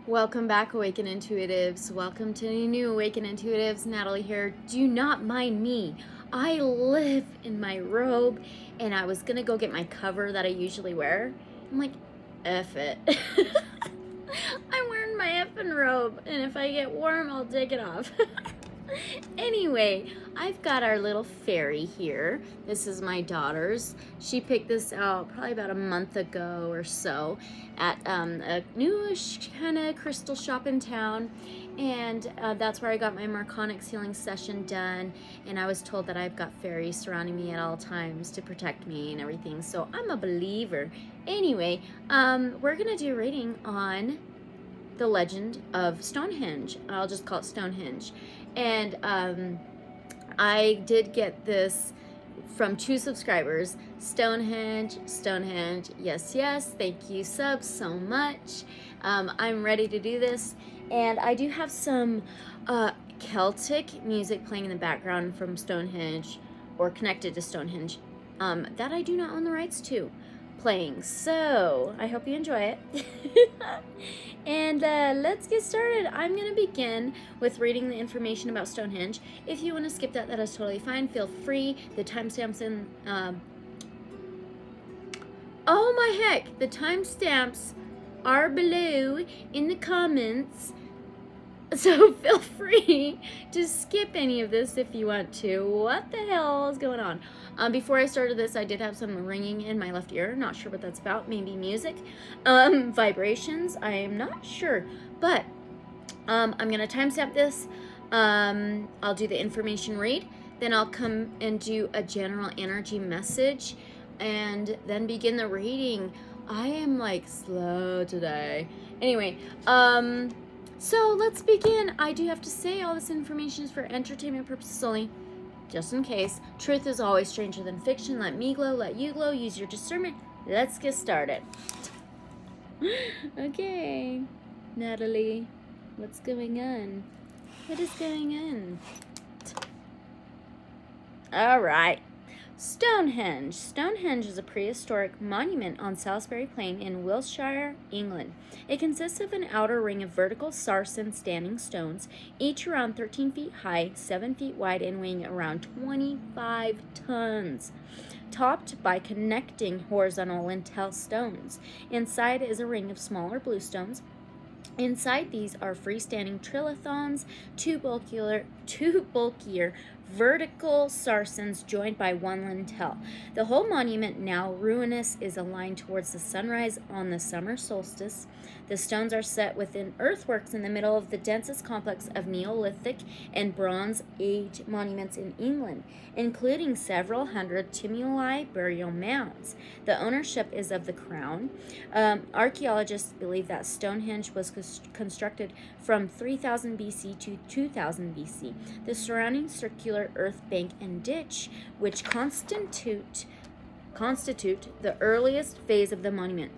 Welcome back, Awaken Intuitives. Welcome to any new Awaken Intuitives. Natalie here. Do not mind me. I live in my robe, and I was gonna go get my cover that I usually wear. I'm like, F it. I'm wearing my effing robe, and if I get warm, I'll take it off. Anyway, I've got our little fairy here. This is my daughter's. She picked this out probably about a month ago or so at a newish kind of crystal shop in town, and that's where I got my Marconics healing session done. And I was told that I've got fairies surrounding me at all times to protect me and everything, so I'm a believer. Anyway, we're gonna do a reading on the legend of Stonehenge. I'll just call it Stonehenge. And I did get this from 2 subscribers. Stonehenge, yes, thank you subs so much. I'm ready to do this, and I do have some Celtic music playing in the background from Stonehenge, or connected to Stonehenge, that I do not own the rights to playing, so I hope you enjoy it. And let's get started. I'm going to begin with reading the information about Stonehenge. If you want to skip that, that is totally fine. Feel free. The timestamps in... oh my heck! The timestamps are below in the comments. So feel free to skip any of this if you want to. What the hell is going on? Before I started this, I did have some ringing in my left ear. Not sure what that's about. Maybe music. Vibrations. I am not sure. But I'm going to timestamp this. I'll do the information read. Then I'll come and do a general energy message. And then begin the reading. I am like slow today. Anyway, so let's begin. I do have to say all this information is for entertainment purposes only, just in case. Truth is always stranger than fiction. Let me glow, let you glow. Use your discernment. Let's get started. Okay, Natalie, what's going on? What is going on? All right. Stonehenge. Stonehenge is a prehistoric monument on Salisbury Plain in Wiltshire, England. It consists of an outer ring of vertical sarsen standing stones, each around 13 feet high, 7 feet wide, and weighing around 25 tons, topped by connecting horizontal lintel stones. Inside is a ring of smaller blue stones. Inside these are freestanding trilithons, two bulkier vertical sarsens joined by one lintel. The whole monument, now ruinous, is aligned towards the sunrise on the summer solstice. The stones are set within earthworks in the middle of the densest complex of Neolithic and Bronze Age monuments in England, including several hundred tumuli burial mounds. The ownership is of the Crown. Archaeologists believe that Stonehenge was constructed from 3000 BC to 2000 BC. The surrounding circular earth bank and ditch, which constitute the earliest phase of the monument,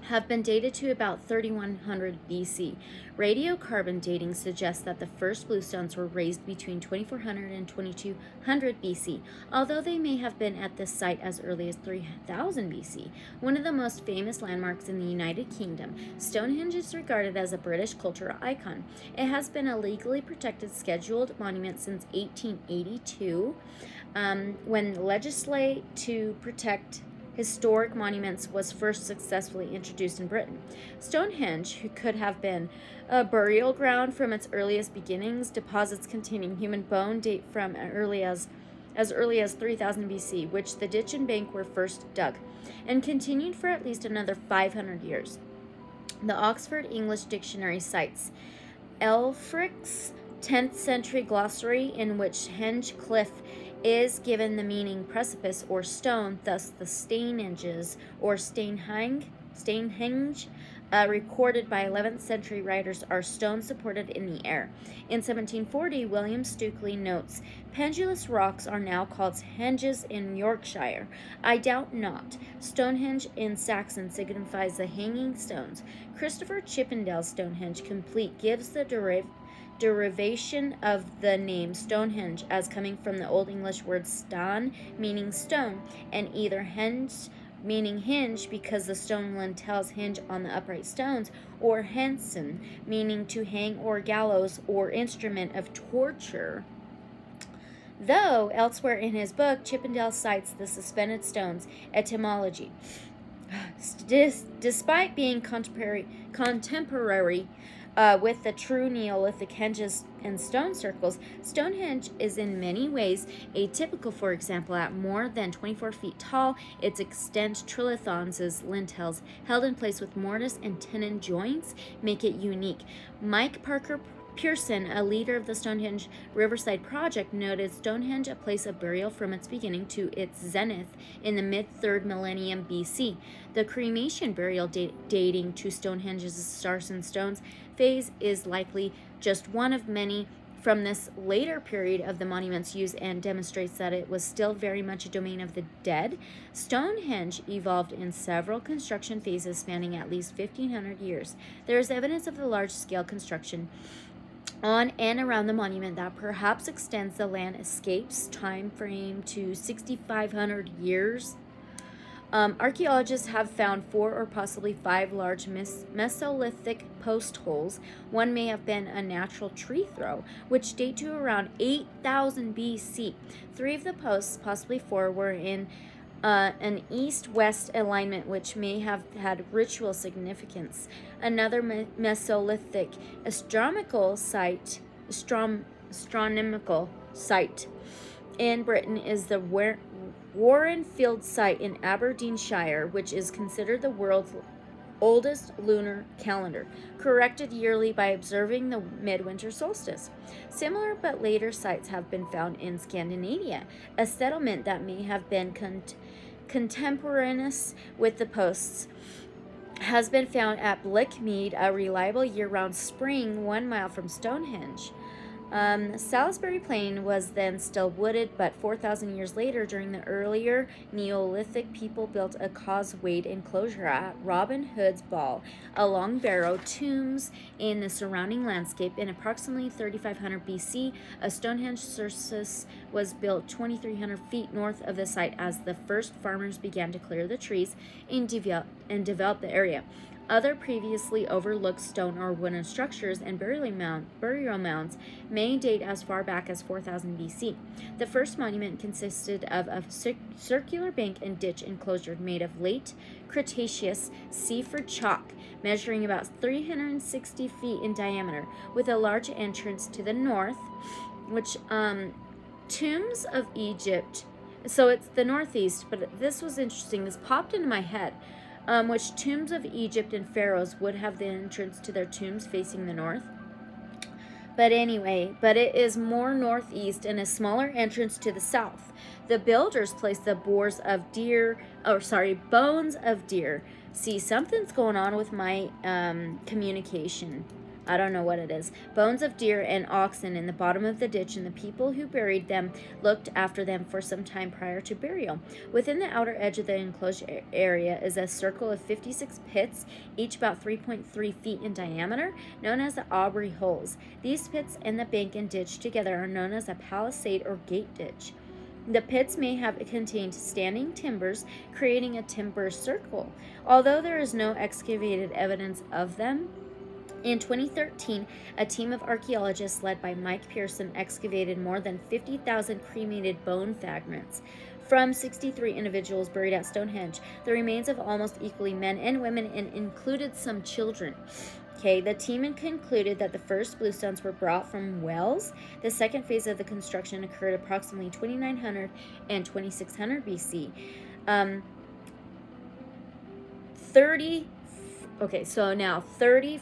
have been dated to about 3100 BC. Radiocarbon dating suggests that the first bluestones were raised between 2400 and 2200 BC, although they may have been at this site as early as 3000 BC. One of the most famous landmarks in the United Kingdom, Stonehenge is regarded as a British cultural icon. It has been a legally protected scheduled monument since 1882, when legislation to protect historic monuments was first successfully introduced in Britain. Stonehenge, who could have been a burial ground from its earliest beginnings, deposits containing human bone date from as early as 3000 BC, which the ditch and bank were first dug, and continued for at least another 500 years. The Oxford English Dictionary cites Elfric's 10th century glossary, in which henge cliff is given the meaning precipice or stone. Thus the Stonehenges or Stonehenge, recorded by 11th century writers, are stones supported in the air. In 1740, William Stukely notes, pendulous rocks are now called henges in Yorkshire. I doubt not. Stonehenge in Saxon signifies the hanging stones. Christopher Chippendale's Stonehenge Complete gives the derivation of the name Stonehenge as coming from the Old English word stan, meaning stone, and either henge meaning hinge because the stone lintels hinge on the upright stones, or henson, meaning to hang or gallows or instrument of torture. Though elsewhere in his book, Chippendale cites the suspended stones etymology. Despite being contemporary with the true Neolithic henges and stone circles, Stonehenge is in many ways atypical. For example, at more than 24 feet tall, its extent trilithons as lintels, held in place with mortise and tenon joints, make it unique. Mike Parker Pearson, a leader of the Stonehenge Riverside Project, noted Stonehenge a place of burial from its beginning to its zenith in the mid-3rd millennium BC. The cremation burial dating to Stonehenge's stars and stones phase is likely just one of many from this later period of the monument's use and demonstrates that it was still very much a domain of the dead. Stonehenge evolved in several construction phases spanning at least 1,500 years. There is evidence of the large-scale construction on and around the monument that perhaps extends the landscape's time frame to 6,500 years. Archaeologists have found 4 or possibly 5 large Mesolithic post holes. One may have been a natural tree throw, which date to around 8,000 BC. 3 of the posts, possibly 4, were in an east-west alignment, which may have had ritual significance. Another Mesolithic astronomical site in Britain is the Warrenfield site in Aberdeenshire, which is considered the world's oldest lunar calendar, corrected yearly by observing the midwinter solstice. Similar but later sites have been found in Scandinavia. A settlement that may have been contemporaneous with the posts has been found at Blickmead, a reliable year-round spring 1 mile from Stonehenge. Salisbury Plain was then still wooded, but 4,000 years later, during the earlier Neolithic, people built a causewayed enclosure at Robin Hood's Ball, along barrow tombs in the surrounding landscape. In approximately 3,500 BC, a Stonehenge circus was built 2,300 feet north of the site as the first farmers began to clear the trees and develop the area. Other previously overlooked stone or wooden structures and burial mounds may date as far back as 4000 BC. The first monument consisted of a circular bank and ditch enclosure made of late Cretaceous Seaford chalk, measuring about 360 feet in diameter, with a large entrance to the north, which Tombs of Egypt. So it's the northeast, but this was interesting. This popped into my head. Which tombs of Egypt and pharaohs would have the entrance to their tombs facing the north. But it is more northeast and a smaller entrance to the south. The builders placed the bones of deer. See, something's going on with my communication. I don't know what it is. Bones of deer and oxen in the bottom of the ditch, and the people who buried them looked after them for some time prior to burial. Within the outer edge of the enclosed area is a circle of 56 pits, each about 3.3 feet in diameter, known as the Aubrey holes. These pits and the bank and ditch together are known as a palisade or gate ditch. The pits may have contained standing timbers, creating a timber circle, although there is no excavated evidence of them. In 2013, a team of archaeologists led by Mike Pearson excavated more than 50,000 cremated bone fragments from 63 individuals buried at Stonehenge, the remains of almost equally men and women, and included some children. The team concluded that the first bluestones were brought from Wales. The second phase of the construction occurred approximately 2900 and 2600 BC. 30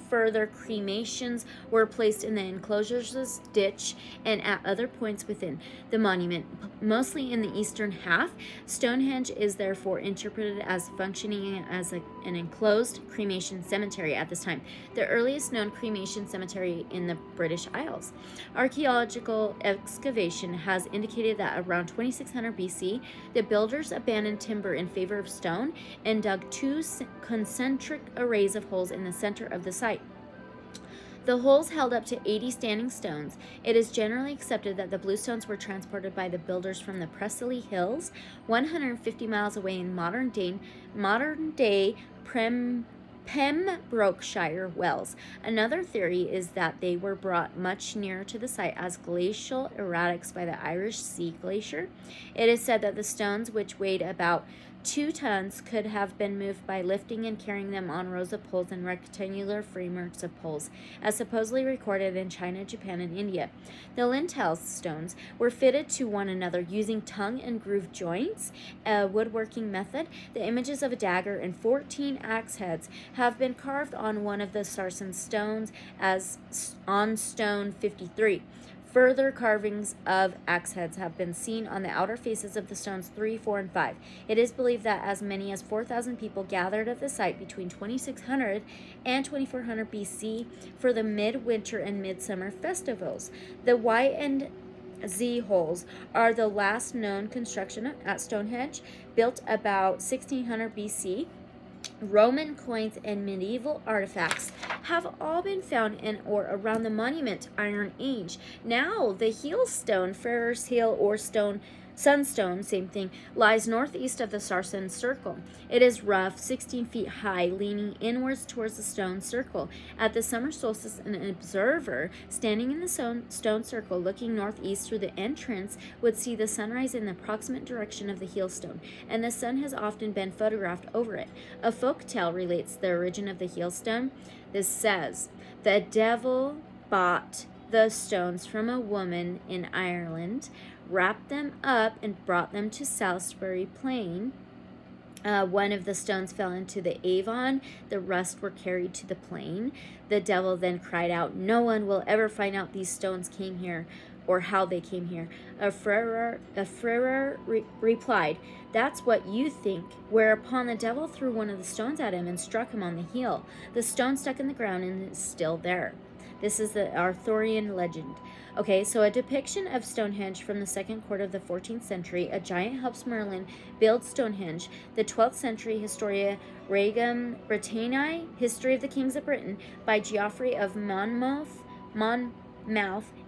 further cremations were placed in the enclosure's ditch and at other points within the monument, mostly in the eastern half. Stonehenge is therefore interpreted as functioning as an enclosed cremation cemetery at this time, the earliest known cremation cemetery in the British Isles. Archaeological excavation has indicated that around 2600 BC, the builders abandoned timber in favor of stone and dug 2 concentric arrays of holes in the center of the site. The holes held up to 80 standing stones. It is generally accepted that the blue stones were transported by the builders from the Preseli Hills, 150 miles away in modern day Pembrokeshire, Wales. Another theory is that they were brought much nearer to the site as glacial erratics by the Irish Sea Glacier. It is said that the stones, which weighed about 2 tons, could have been moved by lifting and carrying them on rows of poles and rectangular frameworks of poles, as supposedly recorded in China, Japan, and India. The lintel stones were fitted to one another using tongue and groove joints, a woodworking method. The images of a dagger and 14 axe heads have been carved on one of the sarsen stones as on stone 53. Further carvings of axe heads have been seen on the outer faces of the stones 3, 4, and 5. It is believed that as many as 4,000 people gathered at the site between 2600 and 2400 BC for the midwinter and midsummer festivals. The Y and Z holes are the last known construction at Stonehenge, built about 1600 BC. Roman coins and medieval artifacts have all been found in or around the monument Iron Age. Now, the heel stone, Farrer's Heel or Sunstone, same thing, lies northeast of the Sarsen Circle. It is rough, 16 feet high, leaning inwards towards the stone circle. At the summer solstice, an observer standing in the stone circle looking northeast through the entrance would see the sunrise in the approximate direction of the heel stone, and the sun has often been photographed over it. A folk tale relates the origin of the heel stone. This says, the devil bought the stones from a woman in Ireland, wrapped them up, and brought them to Salisbury Plain. One of the stones fell into the Avon. The rest were carried to the plain. The devil then cried out, "No one will ever find out these stones came here or how they came here." A friar replied, "That's what you think," whereupon the devil threw one of the stones at him and struck him on the heel. The stone stuck in the ground and is still there. This is the Arthurian legend. Okay, so a depiction of Stonehenge from the second quarter of the 14th century. A giant helps Merlin build Stonehenge. The 12th century Historia Regum Britanniae, History of the Kings of Britain, by Geoffrey of Monmouth,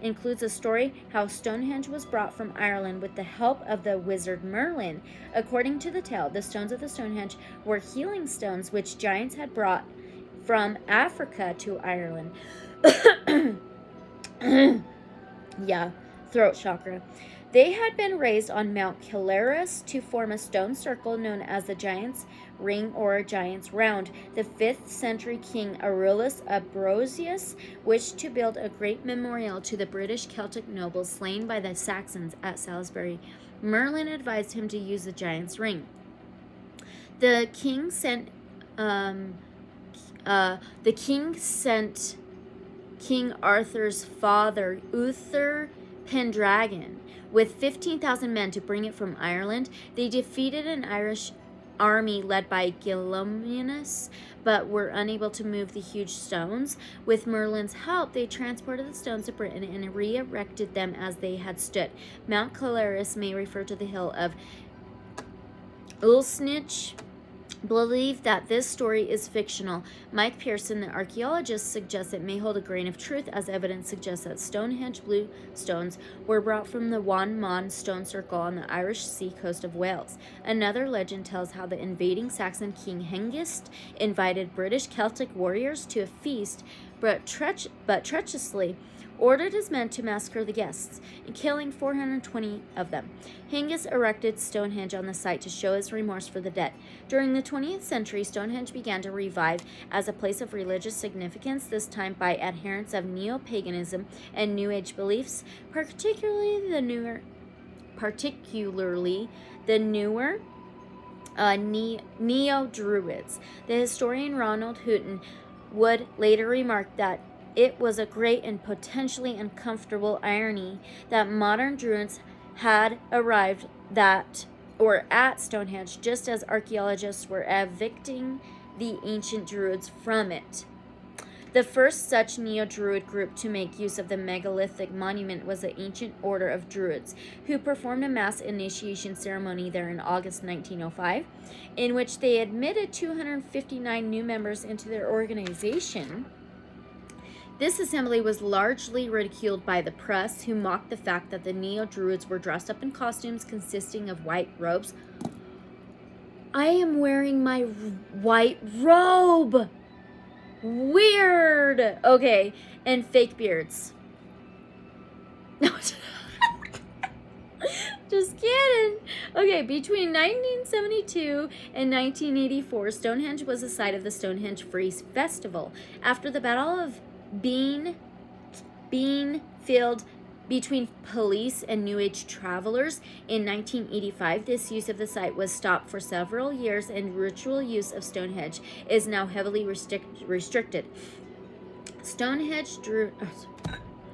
includes a story how Stonehenge was brought from Ireland with the help of the wizard Merlin. According to the tale, the stones of the Stonehenge were healing stones which giants had brought from Africa to Ireland. Yeah, throat chakra. They had been raised on Mount Kilaris to form a stone circle known as the Giant's Ring or Giant's Round. The 5th century king Aurelius Ambrosius wished to build a great memorial to the British Celtic nobles slain by the Saxons at Salisbury. Merlin advised him to use the Giant's Ring. The king sent King Arthur's father, Uther Pendragon, with 15,000 men to bring it from Ireland. They defeated an Irish army led by Gilominius, but were unable to move the huge stones. With Merlin's help, they transported the stones to Britain and re-erected them as they had stood. Mount Kilaris may refer to the hill of Ulsnich. Believe that this story is fictional. Mike Pearson, the archaeologist, suggests it may hold a grain of truth, as evidence suggests that Stonehenge blue stones were brought from the Wan Mon stone circle on the Irish sea coast of Wales. Another legend tells how the invading Saxon king Hengist invited British Celtic warriors to a feast, but treacherously ordered his men to massacre the guests, killing 420 of them. Hengist erected Stonehenge on the site to show his remorse for the dead. During the 20th century, Stonehenge began to revive as a place of religious significance, this time by adherents of neo-paganism and New Age beliefs, particularly the newer Neo-Druids. The historian Ronald Houghton would later remark that it was a great and potentially uncomfortable irony that modern Druids had arrived at Stonehenge just as archaeologists were evicting the ancient Druids from it. The first such Neo-Druid group to make use of the megalithic monument was the Ancient Order of Druids, who performed a mass initiation ceremony there in August 1905, in which they admitted 259 new members into their organization. This assembly was largely ridiculed by the press, who mocked the fact that the neo-druids were dressed up in costumes consisting of white robes. I am wearing my white robe! Weird! Okay, and fake beards. No, just kidding. Okay, between 1972 and 1984, Stonehenge was the site of the Stonehenge Free Festival. After the Battle of Beanfield between police and New Age travelers in 1985, this use of the site was stopped for several years, and ritual use of Stonehenge is now heavily restricted.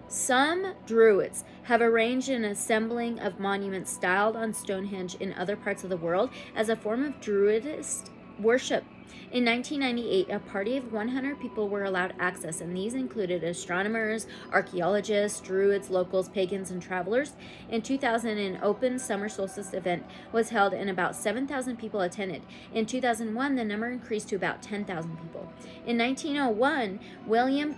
Some Druids have arranged an assembling of monuments styled on Stonehenge in other parts of the world as a form of Druidist worship. In 1998, a party of 100 people were allowed access, and these included astronomers, archaeologists, Druids, locals, pagans, and travelers. In 2000, an open summer solstice event was held, and about 7,000 people attended. In 2001, the number increased to about 10,000 people. In 1901, William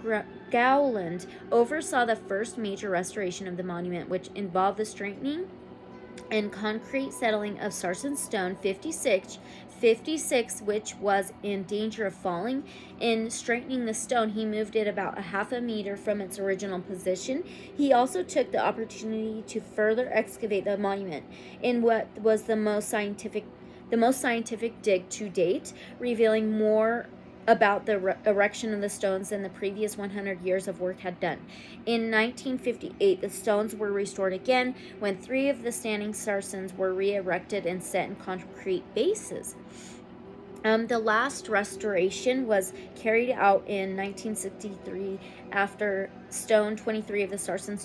Gowland oversaw the first major restoration of the monument, which involved the straightening and concrete settling of Sarsen Stone 56, which was in danger of falling. In straightening the stone, he moved it about a half a meter from its original position. He also took the opportunity to further excavate the monument in what was the most scientific dig to date, revealing more about the erection of the stones than the previous 100 years of work had done. In 1958, the stones were restored again when 3 of the standing sarsens were re-erected and set in concrete bases. The last restoration was carried out in 1963 after stone 23 of the Sarsen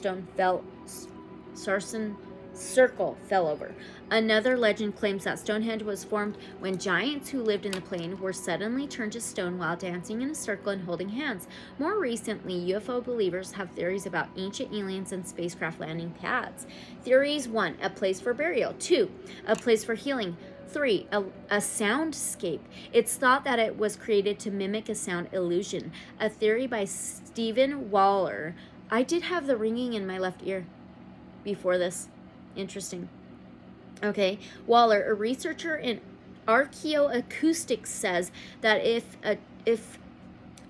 circle fell over. Another legend claims that Stonehenge was formed when giants who lived in the plain were suddenly turned to stone while dancing in a circle and holding hands. More recently, UFO believers have theories about ancient aliens and spacecraft landing pads. Theories: 1, a place for burial; 2, a place for healing; 3, a soundscape. It's thought that it was created to mimic a sound illusion. A theory by Stephen Waller. I did have the ringing in my left ear before this. Interesting. Okay, Waller, a researcher in archaeoacoustics, says that if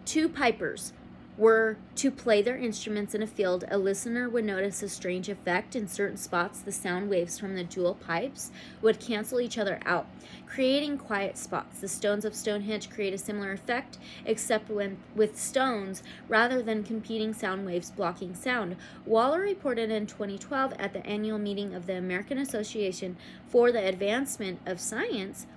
2 pipers were to play their instruments in a field, a listener would notice a strange effect. In certain spots, the sound waves from the dual pipes would cancel each other out, creating quiet spots. The stones of Stonehenge create a similar effect, except with stones rather than competing sound waves blocking sound. Waller reported in 2012 at the annual meeting of the American Association for the Advancement of Science.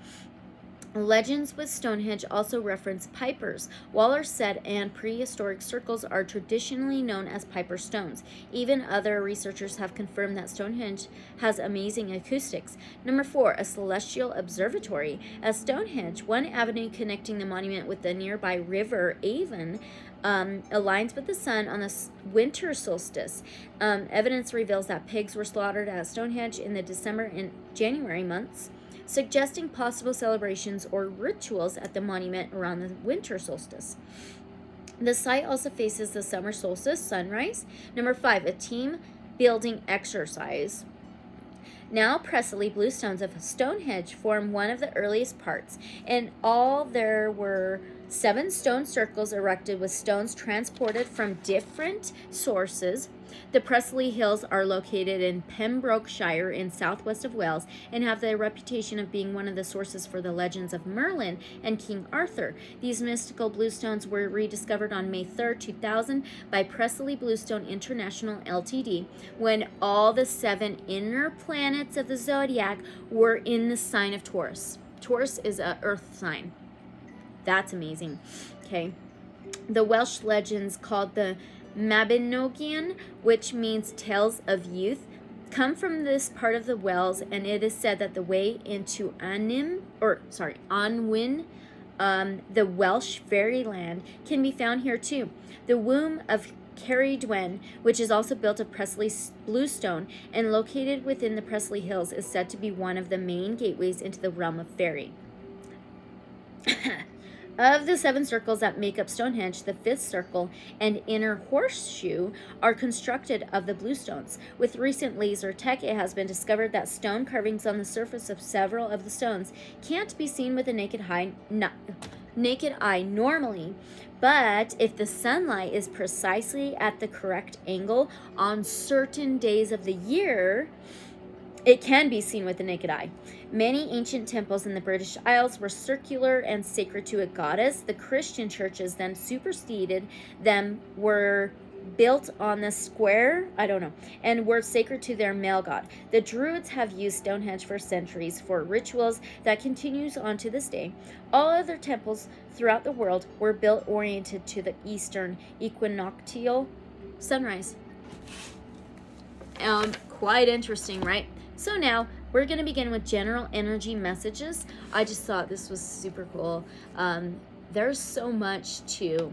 Legends with Stonehenge also reference pipers. Waller said, and prehistoric circles are traditionally known as piper stones. Even other researchers have confirmed that Stonehenge has amazing acoustics. Number 4, a celestial observatory. At Stonehenge, one avenue connecting the monument with the nearby river Avon aligns with the sun on the winter solstice. Evidence reveals that pigs were slaughtered at Stonehenge in the December and January months, suggesting possible celebrations or rituals at the monument around the winter solstice. The site also faces the summer solstice sunrise. Number 5, a team building exercise. Now Presley bluestones of Stonehenge form one of the earliest parts. In all, there were 7 stone circles erected with stones transported from different sources. The Presley Hills are located in Pembrokeshire in southwest of Wales and have the reputation of being one of the sources for the legends of Merlin and King Arthur. These mystical bluestones were rediscovered on May 3rd, 2000 by Presley Bluestone International Ltd. when all the 7 inner planets of the zodiac were in the sign of Taurus. Taurus is an earth sign. That's amazing. Okay. The Welsh legends called the Mabinogion, which means tales of youth, come from this part of the Wales, and it is said that the way into Anwyn, the Welsh fairyland, can be found here too. The womb of Cerridwen, which is also built of Presley bluestone and located within the Presley Hills, is said to be one of the main gateways into the realm of fairy. Of the 7 circles that make up Stonehenge, the 5th circle and inner horseshoe are constructed of the blue stones. With recent laser tech, it has been discovered that stone carvings on the surface of several of the stones can't be seen with the naked eye normally. But if the sunlight is precisely at the correct angle on certain days of the year, it can be seen with the naked eye. Many ancient temples in the British Isles were circular and sacred to a goddess. The Christian churches then superseded them, were built on the square, and were sacred to their male god. The Druids have used Stonehenge for centuries for rituals that continues on to this day. All other temples throughout the world were built oriented to the eastern equinoctial sunrise. Quite interesting, right? So now we're going to begin with general energy messages. I just thought this was super cool. There's so much to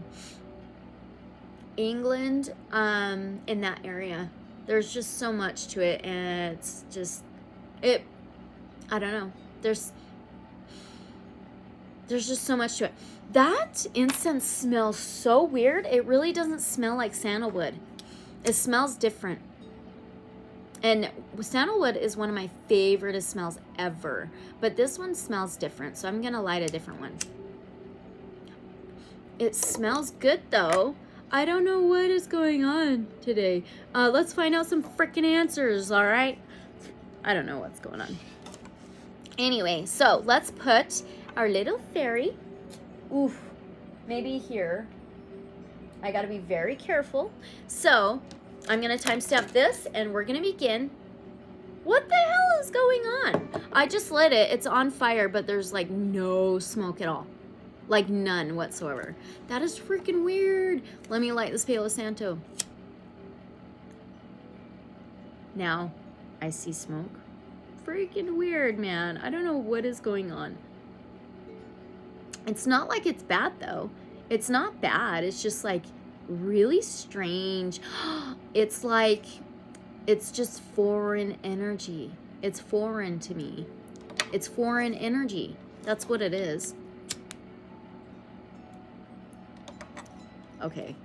England in that area. There's just so much to it, and it's just I don't know. There's just so much to it. That incense smells so weird. It really doesn't smell like sandalwood. It smells different. And sandalwood is one of my favorite smells ever. But this one smells different, so I'm going to light a different one. It smells good, though. I don't know what is going on today. Let's find out some freaking answers, all right? I don't know what's going on. Anyway, so let's put our little fairy. Oof, maybe here. I got to be very careful. So I'm going to timestamp this, and we're going to begin. What the hell is going on? I just lit it. It's on fire, but there's like no smoke at all. Like none whatsoever. That is freaking weird. Let me light this Palo Santo. Now I see smoke. Freaking weird, man. I don't know what is going on. It's not like it's bad, though. It's not bad. It's just like really strange. It's like, it's just foreign energy. It's foreign to me. It's foreign energy. That's what it is. Okay.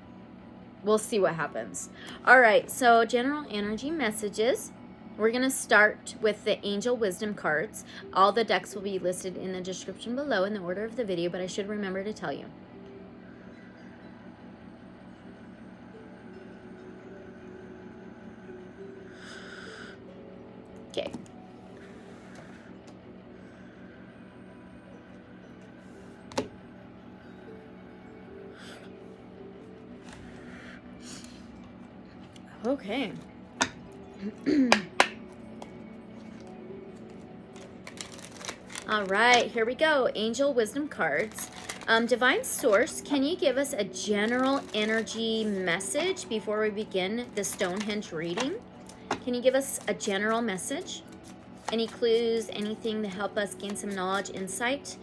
We'll see what happens. All right. So general energy messages. We're going to start with the Angel Wisdom cards. All the decks will be listed in the description below in the order of the video, but I should remember to tell you. Okay. Okay. All right, here we go. Angel Wisdom cards. Divine Source, can you give us a general energy message before we begin the Stonehenge reading? Can you give us a general message? Any clues, anything to help us gain some knowledge, insight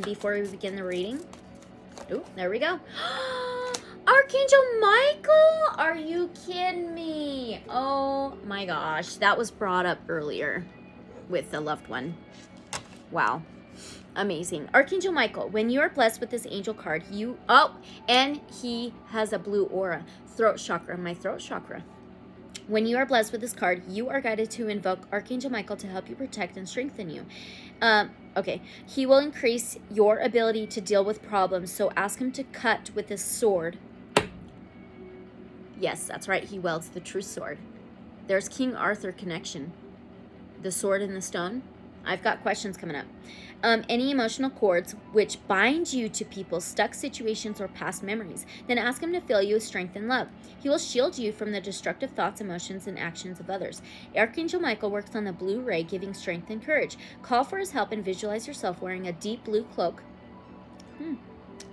before we begin the reading? Oh, there we go. Archangel Michael? Are you kidding me? Oh my gosh, that was brought up earlier with the loved one. Wow. Amazing. Archangel Michael, when you are blessed with this angel card, and he has a blue aura. Throat chakra, my throat chakra. When you are blessed with this card, you are guided to invoke Archangel Michael to help you protect and strengthen you. Okay. He will increase your ability to deal with problems, so ask him to cut with his sword. Yes, that's right. He wields the true sword. There's King Arthur connection. The sword and the stone. I've got questions coming up. Any emotional cords which bind you to people, stuck situations, or past memories, then ask him to fill you with strength and love. He will shield you from the destructive thoughts, emotions, and actions of others. Archangel Michael works on the blue ray, giving strength and courage. Call for his help and visualize yourself wearing a deep blue cloak.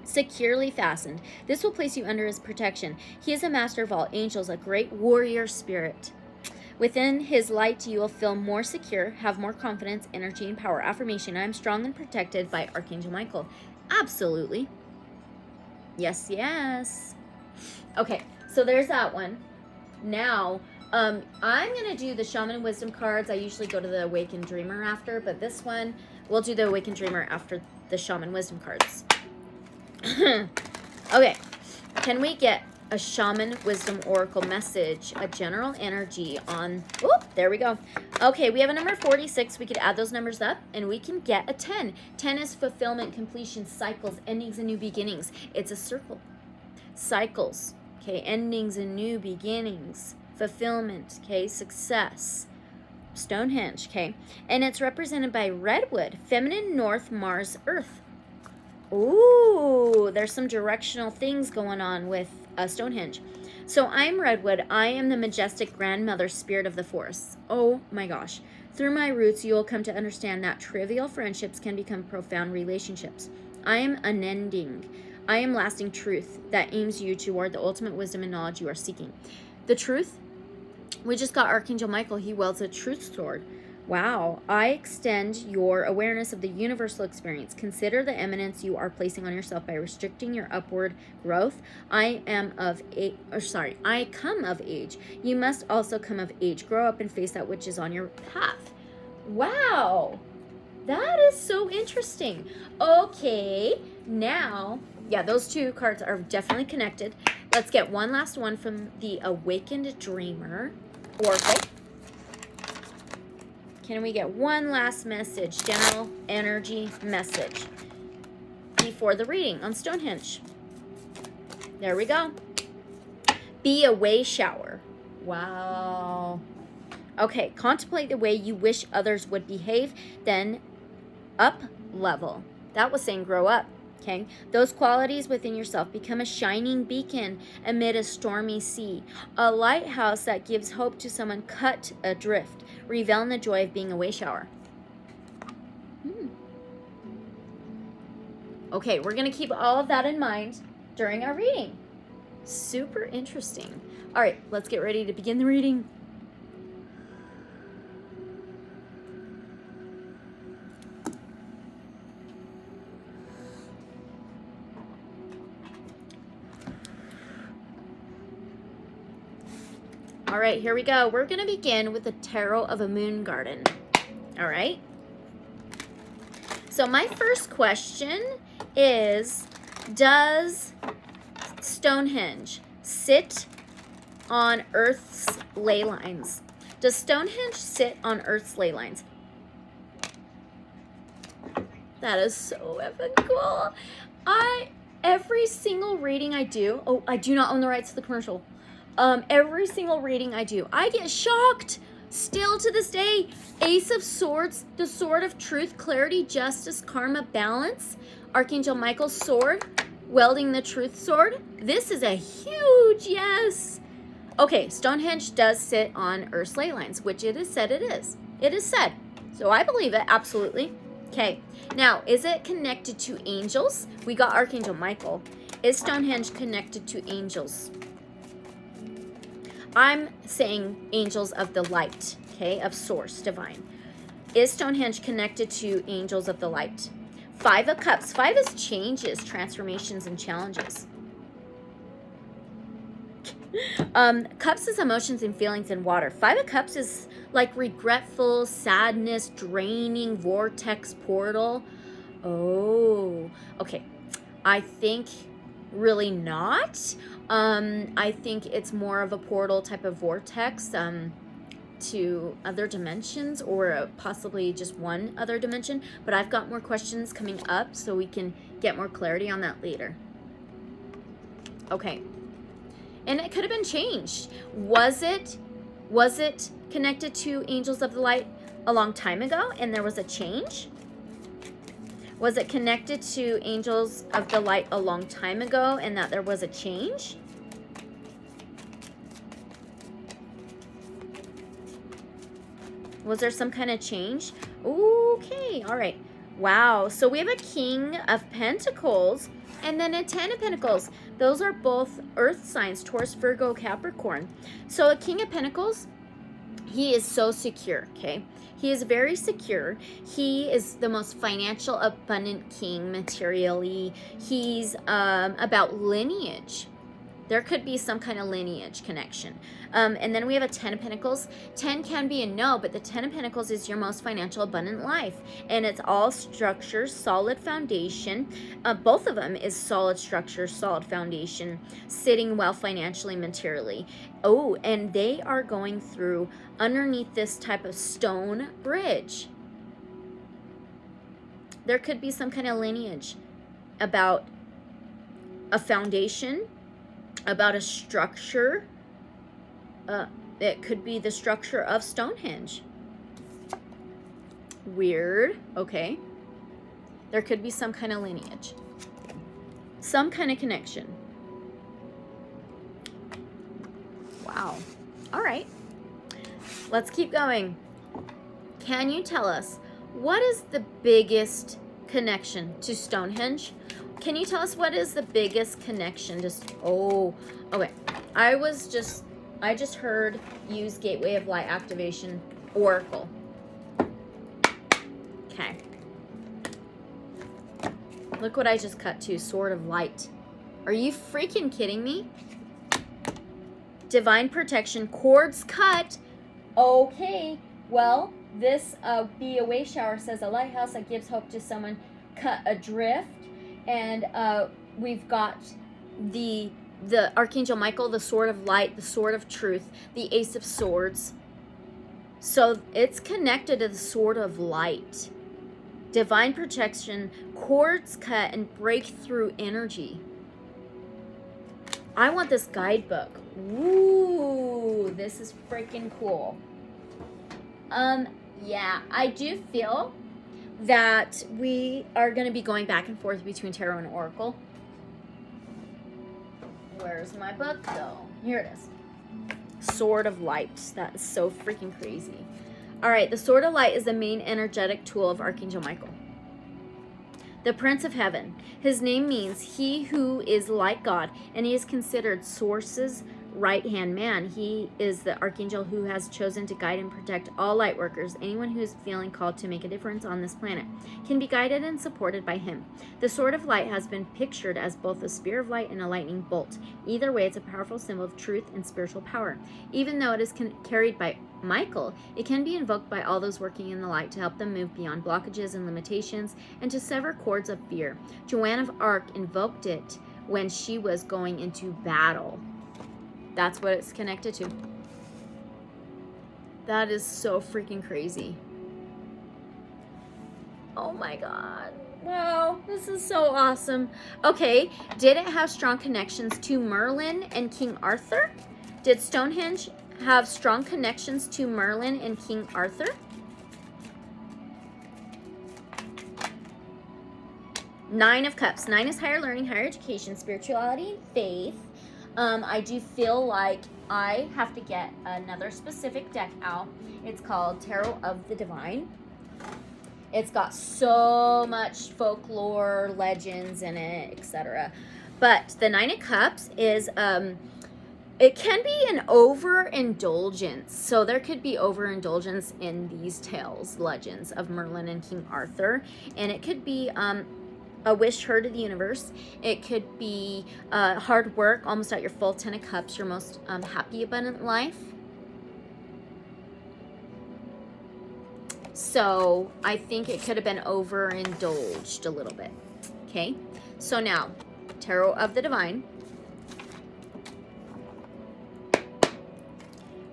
Securely fastened. This will place you under his protection. He is a master of all angels, a great warrior spirit. Within his light, you will feel more secure, have more confidence, energy, and power. Affirmation, I am strong and protected by Archangel Michael. Absolutely. Yes, yes. Okay, so there's that one. Now, I'm going to do the Shaman Wisdom cards. I usually go to the Awakened Dreamer after, but this one, we'll do the Awakened Dreamer after the Shaman Wisdom cards. Okay, can we get a shaman wisdom oracle message, a general energy on, oh, there we go. Okay, we have a number 46. We could add those numbers up and we can get a 10. 10 is fulfillment, completion, cycles, endings, and new beginnings. It's a circle. Cycles, okay, endings and new beginnings, fulfillment, okay, success. Stonehenge, okay, and it's represented by redwood, feminine, north, Mars, earth. Ooh, there's some directional things going on with Stonehenge. So I'm redwood. I am the majestic grandmother spirit of the forest. Oh my gosh. Through my roots, you will come to understand that trivial friendships can become profound relationships. I am unending. I am lasting truth that aims you toward the ultimate wisdom and knowledge you are seeking. The truth? We just got Archangel Michael. He wields a truth sword. Wow. I extend your awareness of the universal experience. Consider the eminence you are placing on yourself by restricting your upward growth. I come of age. You must also come of age. Grow up and face that which is on your path. Wow. That is so interesting. Okay. Now, yeah, those two cards are definitely connected. Let's get one last one from the Awakened Dreamer Oracle. Can we get one last message, general energy message, before the reading on Stonehenge? There we go. Be a way shower. Wow. Okay, contemplate the way you wish others would behave, then up level. That was saying grow up. Okay, those qualities within yourself become a shining beacon amid a stormy sea, a lighthouse that gives hope to someone cut adrift. Revel in the joy of being a way shower. Okay, we're going to keep all of that in mind during our reading. Super interesting. All right, let's get ready to begin the reading. All right, here we go. We're going to begin with the Tarot of a Moon Garden. All right. So my first question is, does Stonehenge sit on Earth's ley lines? Does Stonehenge sit on Earth's ley lines? That is so effing cool. Every single reading I do, I do not own the rights to the commercial. Every single reading I do, I get shocked still to this day. Ace of Swords, the sword of truth, clarity, justice, karma, balance. Archangel Michael's sword, wielding the truth sword. This is a huge yes. Okay, Stonehenge does sit on Earth's ley lines, which it is said it is. It is said. So I believe it, absolutely. Okay, now, is it connected to angels? We got Archangel Michael. Is Stonehenge connected to angels? I'm saying angels of the light, okay, of source, divine. Is Stonehenge connected to angels of the light? 5 of Cups. 5 is changes, transformations, and challenges. Cups is emotions and feelings in water. 5 of Cups is like regretful, sadness, draining, vortex, portal. Oh, okay. I think really not. I think it's more of a portal type of vortex to other dimensions, or possibly just one other dimension. But I've got more questions coming up, so we can get more clarity on that later. Okay. And it could have been changed. Was it connected to angels of the light a long time ago and there was a change? Was it connected to angels of the light a long time ago and that there was a change? Was there some kind of change? Okay, all right. Wow, so we have a King of Pentacles and then a 10 of Pentacles. Those are both earth signs, Taurus, Virgo, Capricorn. So a King of Pentacles, he is so secure, okay? He is very secure. He is the most financial, abundant king materially. He's about lineage. There could be some kind of lineage connection. And then we have a 10 of Pentacles. 10 can be a no, but the 10 of Pentacles is your most financial abundant life. And it's all structure, solid foundation. Both of them is solid structure, solid foundation, sitting well financially, materially. Oh, and they are going through underneath this type of stone bridge. There could be some kind of lineage about a foundation, about a structure. It could be the structure of Stonehenge. Weird. Okay. There could be some kind of lineage, some kind of connection. Wow. All right. Let's keep going. Can you tell us what is the biggest connection to Stonehenge? Can you tell us what is the biggest connection to... Oh, okay. I just heard use Gateway of Light Activation Oracle. Okay. Look what I just cut to. Sword of Light. Are you freaking kidding me? Divine Protection. Cords cut. Okay. Well, this Be a Way Shower says a lighthouse that gives hope to someone cut adrift. And we've got the Archangel Michael, the Sword of Light, the Sword of Truth, the Ace of Swords. So it's connected to the Sword of Light. Divine protection, cords cut, and breakthrough energy. I want this guidebook. Ooh, this is freaking cool. Yeah, I do feel that we are going to be going back and forth between tarot and oracle. Where's my book, though? Here it is. Sword of Light. That is so freaking crazy. All right, the Sword of Light is the main energetic tool of Archangel Michael. The Prince of Heaven. His name means he who is like God, and he is considered Source's right-hand man. He is the archangel who has chosen to guide and protect all light workers. Anyone who is feeling called to make a difference on this planet can be guided and supported by him. The Sword of Light has been pictured as both a spear of light and a lightning bolt. Either way, it's a powerful symbol of truth and spiritual power. Even though it is carried by Michael, it can be invoked by all those working in the light to help them move beyond blockages and limitations and to sever cords of fear. Joan of Arc invoked it when she was going into battle. That's what it's connected to. That is so freaking crazy. Oh my God. Wow, this is so awesome. Okay, did it have strong connections to Merlin and King Arthur? Did Stonehenge have strong connections to Merlin and King Arthur? Nine of Cups. 9 is higher learning, higher education, spirituality, faith. I do feel like I have to get another specific deck out. It's called Tarot of the Divine. It's got so much folklore, legends in it, etc. But the 9 of Cups is, it can be an overindulgence. So there could be overindulgence in these tales, legends of Merlin and King Arthur. And it could be, a wish heard of the universe. It could be hard work, almost at your full 10 of Cups, your most happy, abundant life. So I think it could have been overindulged a little bit. Okay, so now, Tarot of the Divine.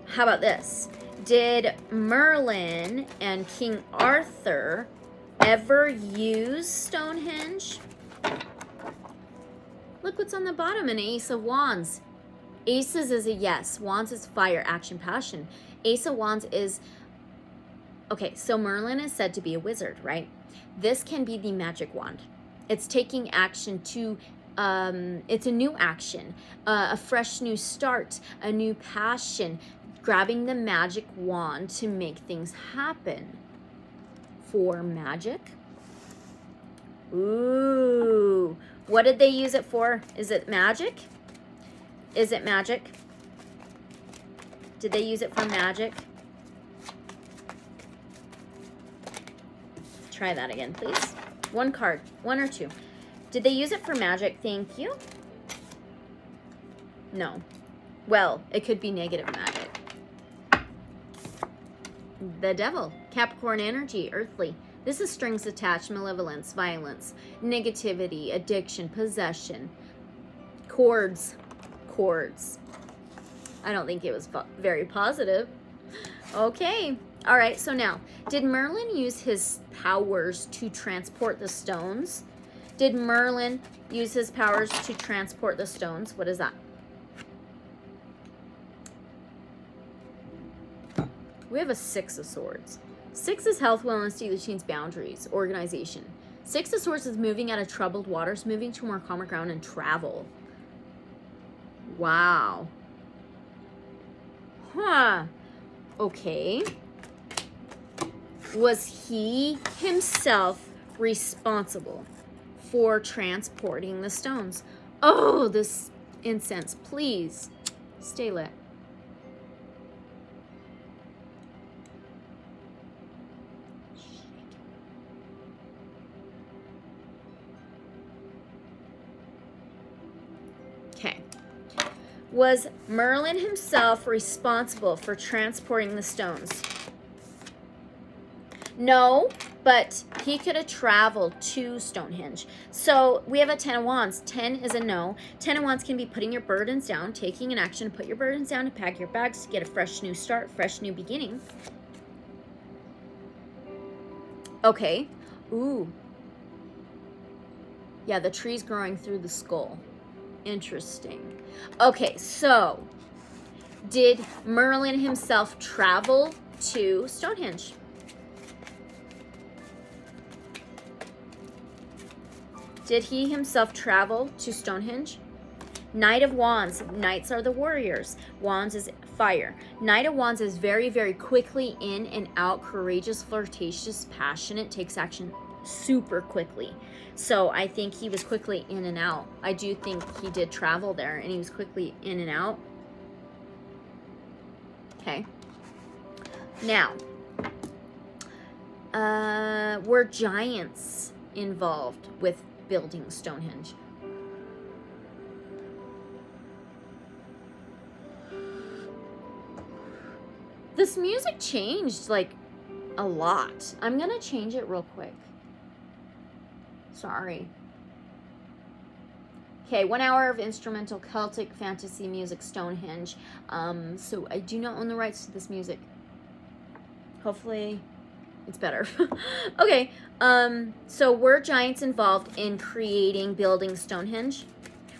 How about this? Did Merlin and King Arthur ever use Stonehenge? Look what's on the bottom, an Ace of Wands. Aces is a yes. Wands is fire, action, passion. Ace of Wands is, okay, so Merlin is said to be a wizard, right? This can be the magic wand. It's taking action to, it's a new action, a fresh new start, a new passion, grabbing the magic wand to make things happen. For magic. Ooh, what did they use it for? Is it magic? Is it magic? Did they use it for magic? Try that again, please. One card, one or two. Did they use it for magic? Thank you. No. Well, it could be negative magic. The devil, Capricorn energy, earthly. This is strings attached, malevolence, violence, negativity, addiction, possession, cords. I don't think it was very positive. Okay. All right. So now, did Merlin use his powers to transport the stones? Did Merlin use his powers to transport the stones? What is that? We have a 6 of Swords. 6 is health, wellness, routines, boundaries, organization. 6 of Swords is moving out of troubled waters, moving to more calmer ground, and travel. Wow. Huh. Okay. Was he himself responsible for transporting the stones? Oh, this incense, please stay lit. Okay. Was Merlin himself responsible for transporting the stones? No, but he could have traveled to Stonehenge. So we have a 10 of Wands. 10 is a no. 10 of Wands can be putting your burdens down, taking an action to put your burdens down, to pack your bags, to get a fresh new start, fresh new beginning. Okay. Ooh. Yeah, the tree's growing through the skull. Interesting. Okay, so did Merlin himself travel to Stonehenge? Did he himself travel to Stonehenge? Knight of Wands. Knights are the warriors. Wands is fire. Knight of Wands is very, very quickly in and out, courageous, flirtatious, passionate, takes action super quickly. So I think he was quickly in and out. I do think he did travel there, and he was quickly in and out. Okay. Now, were giants involved with building Stonehenge? This music changed like a lot. I'm gonna change it real quick. Sorry. Okay, 1 hour of instrumental Celtic fantasy music, Stonehenge. So I do not own the rights to this music. Hopefully it's better. Okay, so were giants involved in building Stonehenge?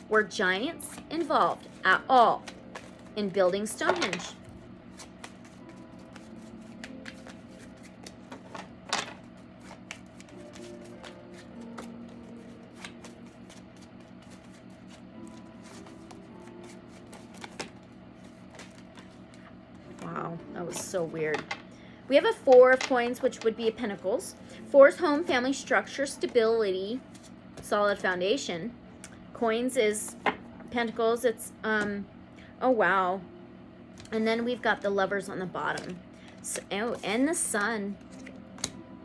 Were giants involved at all in building Stonehenge? Wow, that was so weird. We have a 4 of coins, which would be a pentacles. 4 is home, family, structure, stability, solid foundation. Coins is pentacles. It's, oh, wow. And then we've got the lovers on the bottom. So, oh, and the sun.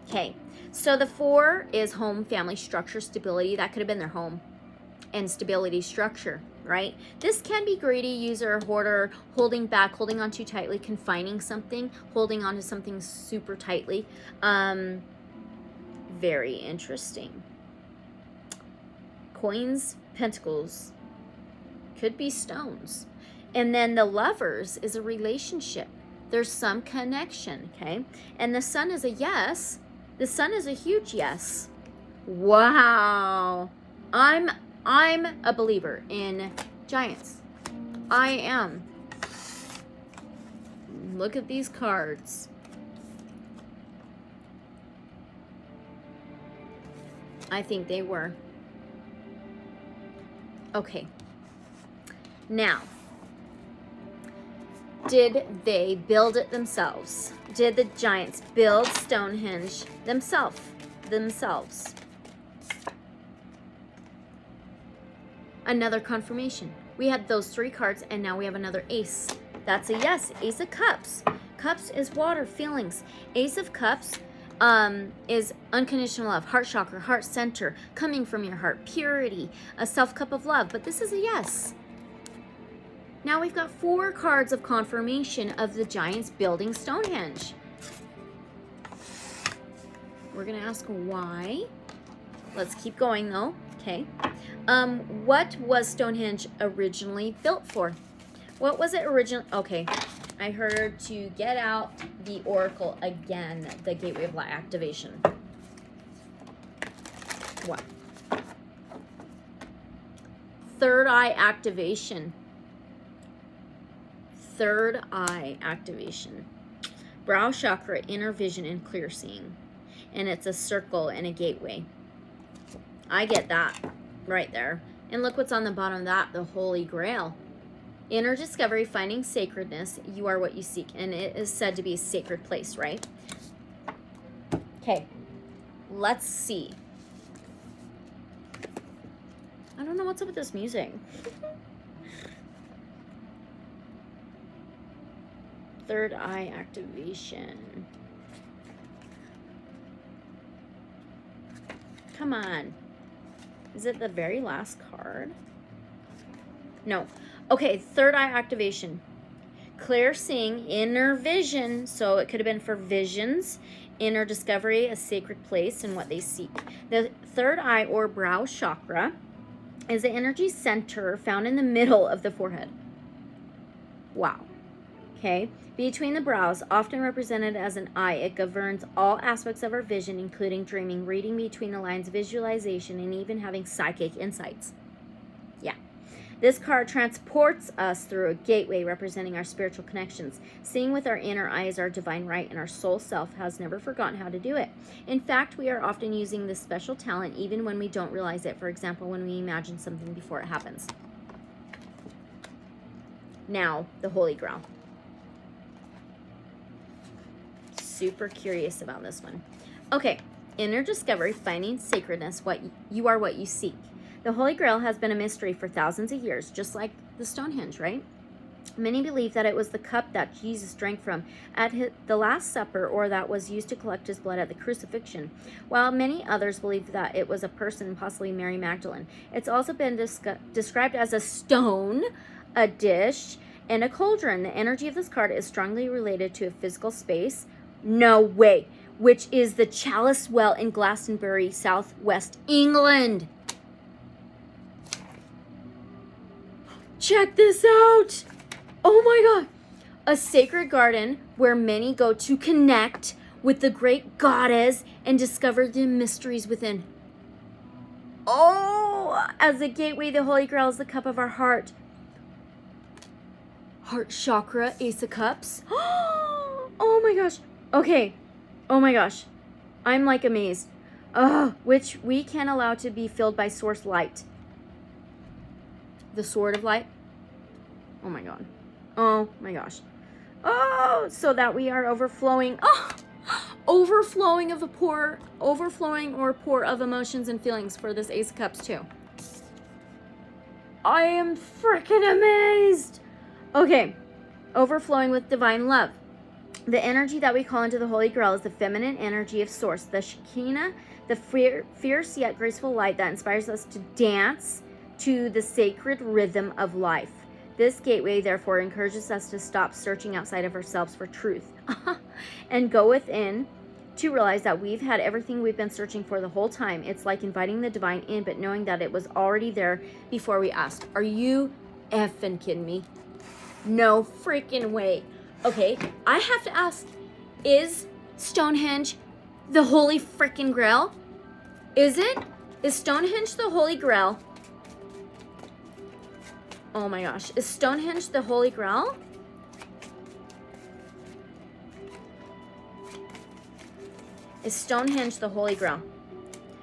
Okay, so the 4 is home, family, structure, stability. That could have been their home and stability, structure, right? This can be greedy, user, hoarder, holding back, holding on too tightly, confining something, holding on to something super tightly. Very interesting. Coins, pentacles, could be stones. And then the lovers is a relationship. There's some connection, okay? And the sun is a yes. The sun is a huge yes. Wow. I'm a believer in giants. I am. Look at these cards. I think they were. Okay. Now, did they build it themselves? Did the giants build Stonehenge themselves? Another confirmation. We had those 3 cards, and now we have another ace. That's a yes. Ace of Cups. Cups is water, feelings. Ace of Cups is unconditional love, heart chakra, heart center, coming from your heart, purity, a self cup of love. But this is a yes. Now we've got 4 cards of confirmation of the giants building Stonehenge. We're going to ask why. Let's keep going though. Okay. What was Stonehenge originally built for? What was it originally? Okay. I heard to get out the oracle again, the gateway of light activation. What? Third eye activation. Third eye activation. Brow chakra, inner vision, and clear seeing. And it's a circle and a gateway. I get that right there. And look what's on the bottom of that, the Holy Grail. Inner discovery, finding sacredness, you are what you seek. And it is said to be a sacred place, right? Okay, let's see. I don't know what's up with this music. Third eye activation. Come on. Is it the very last card? No. Okay, third eye activation. Clear seeing, inner vision. So it could have been for visions, inner discovery, a sacred place, and what they seek. The third eye or brow chakra is the energy center found in the middle of the forehead. Wow. Okay. Between the brows, often represented as an eye, it governs all aspects of our vision, including dreaming, reading between the lines, visualization, and even having psychic insights. Yeah. This card transports us through a gateway representing our spiritual connections. Seeing with our inner eye is our divine right, and our soul self has never forgotten how to do it. In fact, we are often using this special talent even when we don't realize it. For example, when we imagine something before it happens. Now, the Holy Grail. Super curious about this one. Okay, inner discovery, finding sacredness, you are what you seek. The Holy Grail has been a mystery for thousands of years, just like the Stonehenge, right? Many believe that it was the cup that Jesus drank from at the Last Supper, or that was used to collect his blood at the crucifixion, while many others believe that it was a person, possibly Mary Magdalene. It's also been described as a stone, a dish, and a cauldron. The energy of this card is strongly related to a physical space. No way. Which is the Chalice Well in Glastonbury, southwest England. Check this out. Oh my God. A sacred garden where many go to connect with the great goddess and discover the mysteries within. Oh, as a gateway, the Holy Grail is the cup of our heart. Heart chakra, Ace of Cups. Oh my gosh. Okay. Oh my gosh. I'm like amazed. Which we can allow to be filled by source light. The sword of light. Oh my God. Oh my gosh. Oh, so that we are overflowing. Overflowing or pour of emotions and feelings for this Ace of Cups too. I am freaking amazed. Okay. Overflowing with divine love. The energy that we call into the Holy Grail is the feminine energy of Source, the Shekinah, the fierce yet graceful light that inspires us to dance to the sacred rhythm of life. This gateway, therefore, encourages us to stop searching outside of ourselves for truth and go within to realize that we've had everything we've been searching for the whole time. It's like inviting the divine in, but knowing that it was already there before we asked. Are you effing kidding me? No freaking way. Okay, I have to ask, is Stonehenge the Holy freaking Grail? Is it? Is Stonehenge the Holy Grail? Oh my gosh. Is Stonehenge the Holy Grail? Is Stonehenge the Holy Grail?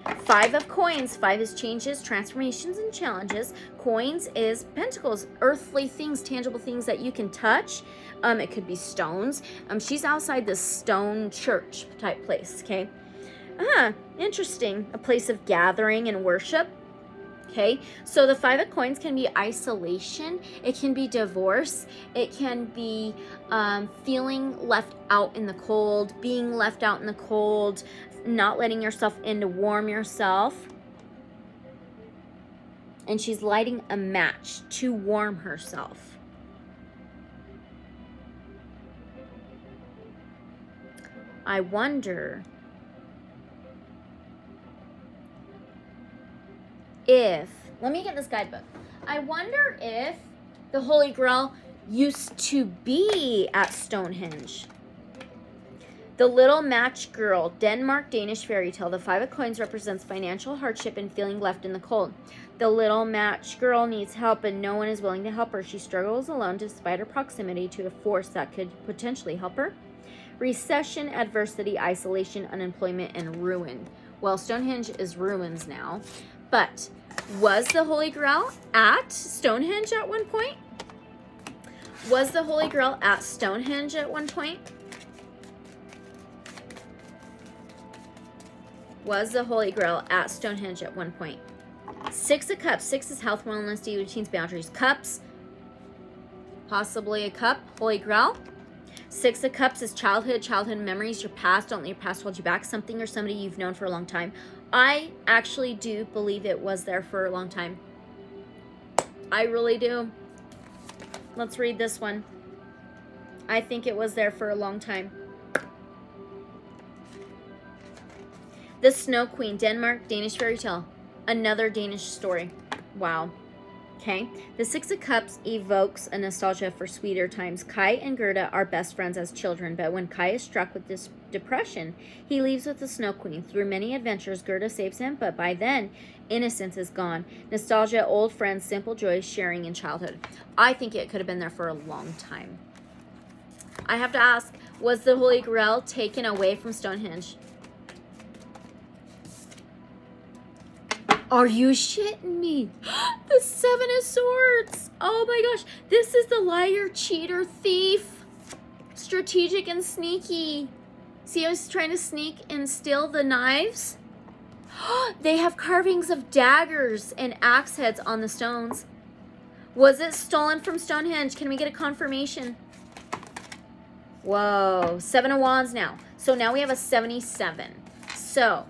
5 of coins. 5 is changes, transformations, and challenges. Coins is pentacles, earthly things, tangible things that you can touch. It could be stones. She's outside this stone church type place, okay? Interesting. A place of gathering and worship. Okay, so the 5 of coins can be isolation, it can be divorce, it can be feeling left out in the cold, being left out in the cold, not letting yourself in to warm yourself. And she's lighting a match to warm herself. I wonder if, let me get this guidebook. I wonder if the Holy Grail used to be at Stonehenge. The Little Match Girl, Denmark Danish fairy tale. The 5 of coins represents financial hardship and feeling left in the cold. The little match girl needs help, but no one is willing to help her. She struggles alone despite her proximity to a force that could potentially help her. Recession, adversity, isolation, unemployment, and ruin. Well, Stonehenge is ruins now. But was the Holy Grail at Stonehenge at one point? Was the Holy Grail at Stonehenge at one point? Was the Holy Grail at Stonehenge at one point? 6 of Cups. 6 is health, wellness, daily routines, boundaries. Cups. Possibly a cup. Holy Grail. 6 of Cups is childhood memories, your past. Don't let your past hold you back. Something or somebody you've known for a long time. I actually do believe it was there for a long time. I really do. Let's read this one. I think it was there for a long time. The Snow Queen, Denmark, Danish fairy tale. Another Danish story. Wow. Okay. The 6 of Cups evokes a nostalgia for sweeter times. Kai and Gerda are best friends as children, but when Kai is struck with this depression, he leaves with the Snow Queen. Through many adventures, Gerda saves him, but by then, innocence is gone. Nostalgia, old friends, simple joys, sharing in childhood. I think it could have been there for a long time. I have to ask, was the Holy Grail taken away from Stonehenge? Are you shitting me? The 7 of Swords. Oh my gosh. This is the liar, cheater, thief. Strategic and sneaky. See, I was trying to sneak and steal the knives. They have carvings of daggers and axe heads on the stones. Was it stolen from Stonehenge? Can we get a confirmation? Whoa. 7 of Wands now. So now we have a 77. So...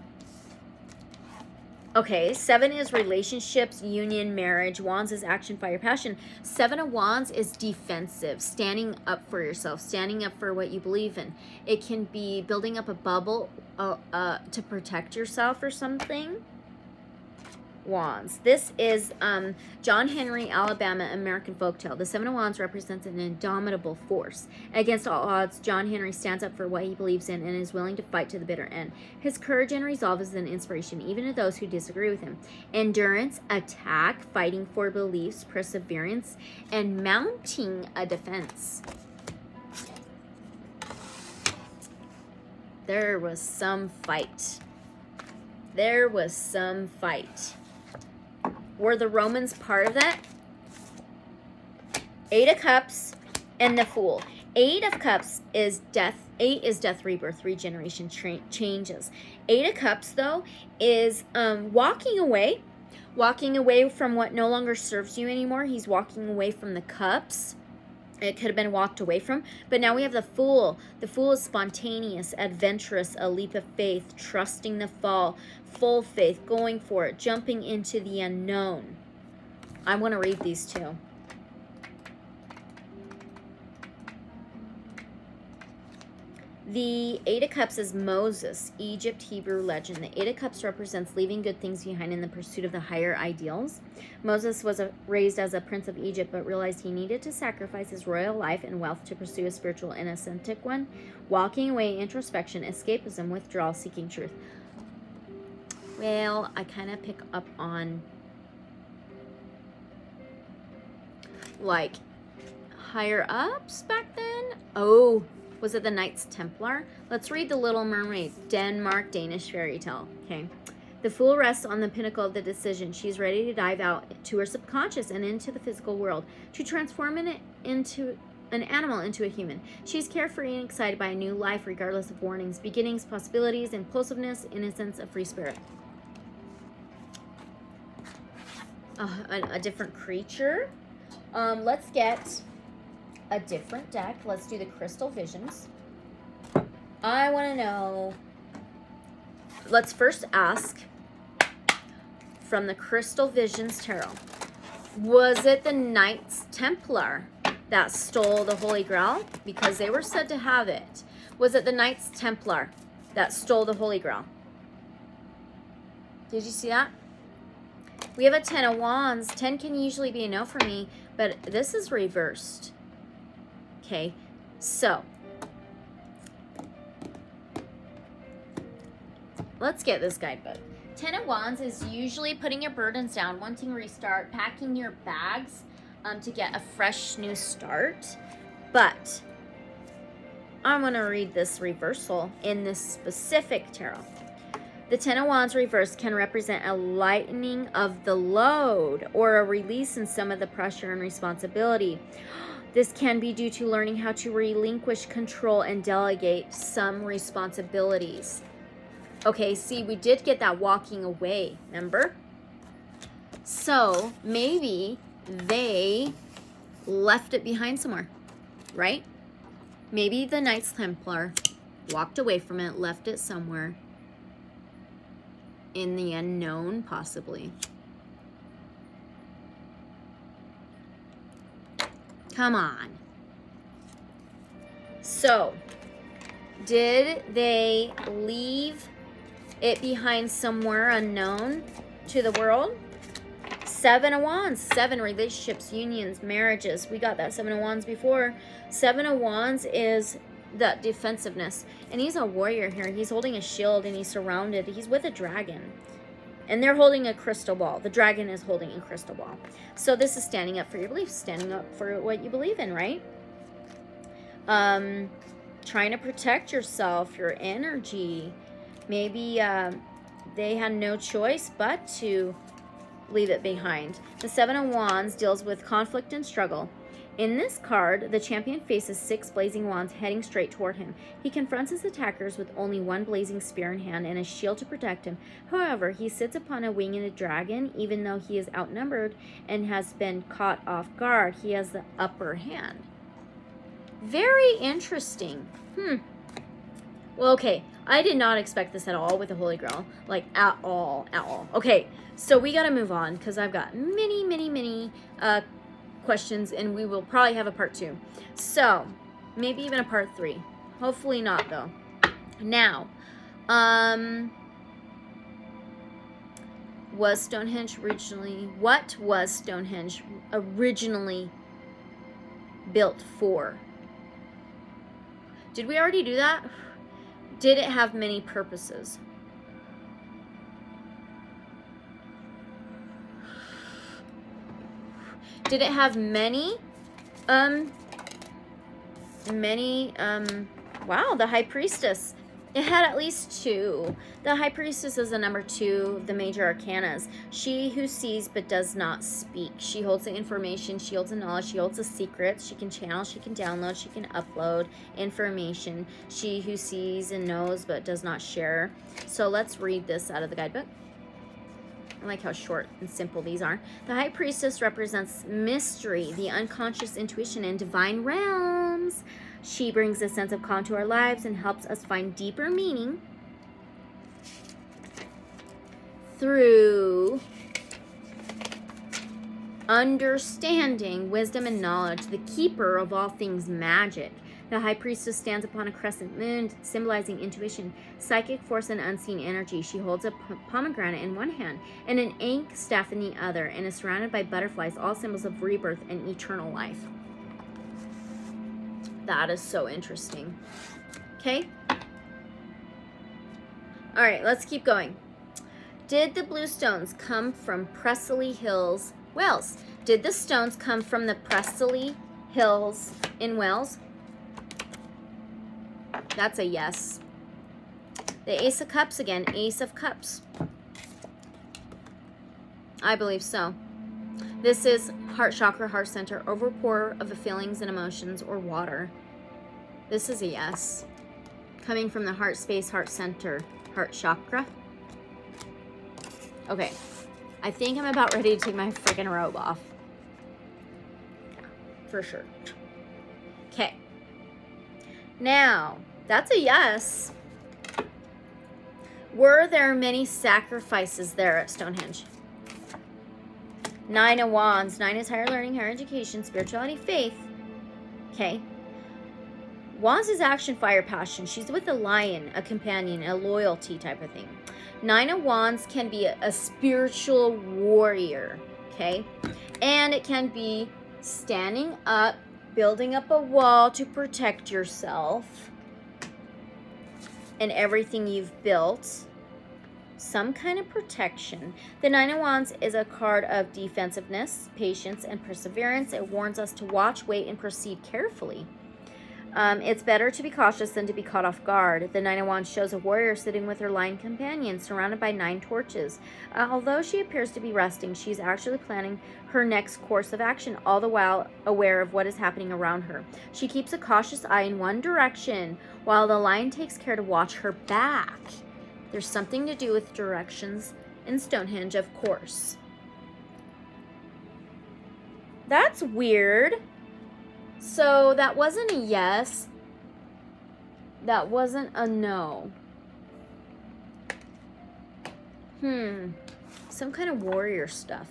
okay, 7 is relationships, union, marriage. Wands is action, fire, passion. 7 of Wands is defensive, standing up for yourself, standing up for what you believe in. It can be building up a bubble to protect yourself or something. Wands. This is John Henry, Alabama, American folktale. The 7 of Wands represents an indomitable force. Against all odds, John Henry stands up for what he believes in and is willing to fight to the bitter end. His courage and resolve is an inspiration even to those who disagree with him. Endurance, attack, fighting for beliefs, perseverance, and mounting a defense. There was some fight. There was some fight. Were the Romans part of that? 8 of Cups and the Fool. 8 of Cups is death. 8 is death, rebirth, regeneration, changes. 8 of Cups, though, is walking away from what no longer serves you anymore. He's walking away from the cups. It could have been walked away from. But now we have the Fool. The Fool is spontaneous, adventurous, a leap of faith, trusting the fall, full faith, going for it, jumping into the unknown. I want to read these two. The 8 of Cups is Moses, Egypt, Hebrew legend. The 8 of Cups represents leaving good things behind in the pursuit of the higher ideals. Moses was raised as a prince of Egypt, but realized he needed to sacrifice his royal life and wealth to pursue a spiritual and authentic one. Walking away, introspection, escapism, withdrawal, seeking truth. Well, I kind of pick up on like higher ups back then. Oh, was it the Knights Templar? Let's read The Little Mermaid, Denmark Danish fairy tale. Okay. The Fool rests on the pinnacle of the decision. She's ready to dive out to her subconscious and into the physical world, to transform it into an animal into a human. She's carefree and excited by a new life regardless of warnings, beginnings, possibilities, impulsiveness, innocence, a free spirit. A different creature. Let's get a different deck. Let's do the Crystal Visions. I want to know. Let's first ask from the Crystal Visions Tarot. Was it the Knights Templar that stole the Holy Grail? Because they were said to have it. Was it the Knights Templar that stole the Holy Grail? Did you see that? We have a 10 of Wands. 10 can usually be a no for me, but this is reversed. Okay, so let's get this guidebook. 10 of Wands is usually putting your burdens down, wanting to restart, packing your bags to get a fresh new start. But I'm going to read this reversal in this specific tarot. The 10 of Wands reversed can represent a lightening of the load or a release in some of the pressure and responsibility. This can be due to learning how to relinquish control and delegate some responsibilities. Okay, see, we did get that walking away, remember? So maybe they left it behind somewhere, right? Maybe the Knights Templar walked away from it, left it somewhere in the unknown, possibly. Come on. So, did they leave it behind somewhere unknown to the world? 7 of Wands, 7 relationships, unions, marriages. We got that 7 of Wands before. 7 of Wands is the defensiveness. And he's a warrior here. He's holding a shield and he's surrounded. He's with a dragon. And they're holding a crystal ball. The dragon is holding a crystal ball. So this is standing up for your beliefs, standing up for what you believe in, right? Trying to protect yourself, your energy. Maybe they had no choice but to leave it behind. The 7 of Wands deals with conflict and struggle. In this card, the champion faces 6 blazing wands heading straight toward him. He confronts his attackers with only 1 blazing spear in hand and a shield to protect him. However, he sits upon a winged dragon. Even though he is outnumbered and has been caught off guard, he has the upper hand. Very interesting. Well, okay. I did not expect this at all with the Holy Grail. Like, at all. Okay, so we got to move on because I've got many questions, and we will probably have a part 2. So, maybe even a part 3. Hopefully not, though. Now, what was Stonehenge originally built for? Did we already do that? Did it have many purposes? Did it have many? Wow, the High Priestess. It had at least 2. The High Priestess is the number 2 of the major arcanas. She who sees but does not speak. She holds the information, she holds the knowledge, she holds the secrets. She can channel, she can download, she can upload information. She who sees and knows but does not share. So let's read this out of the guidebook. I like how short and simple these are. The High Priestess represents mystery, the unconscious intuition, and divine realms. She brings a sense of calm to our lives and helps us find deeper meaning through understanding, wisdom, and knowledge, the keeper of all things magic. The High Priestess stands upon a crescent moon, symbolizing intuition, psychic force, and unseen energy. She holds a pomegranate in one hand and an ink staff in the other, and is surrounded by butterflies, all symbols of rebirth and eternal life. That is so interesting. Okay? All right, let's keep going. Did the blue stones come from Pressley Hills, Wales? Did the stones come from the Pressley Hills in Wales? That's a yes. The Ace of Cups again. Ace of Cups. I believe so. This is heart chakra, heart center, overpour of the feelings and emotions, or water. This is a yes. Coming from the heart space, heart center, heart chakra. Okay. I think I'm about ready to take my freaking robe off. Yeah, for sure. Okay. Now, that's a yes. Were there many sacrifices there at Stonehenge? 9 of Wands. 9 is higher learning, higher education, spirituality, faith. Okay. Wands is action, fire, passion. She's with a lion, a companion, a loyalty type of thing. 9 of Wands can be a spiritual warrior, okay? And it can be standing up, building up a wall to protect yourself and everything you've built. Some kind of protection. The 9 of Wands is a card of defensiveness, patience, and perseverance. It warns us to watch, wait, and proceed carefully. It's better to be cautious than to be caught off guard. The 9 of Wands shows a warrior sitting with her lion companion, surrounded by 9 torches. Although she appears to be resting, she's actually planning her next course of action, all the while aware of what is happening around her. She keeps a cautious eye in one direction, while the lion takes care to watch her back. There's something to do with directions in Stonehenge, of course. That's weird. So that wasn't a yes. That wasn't a no. Some kind of warrior stuff.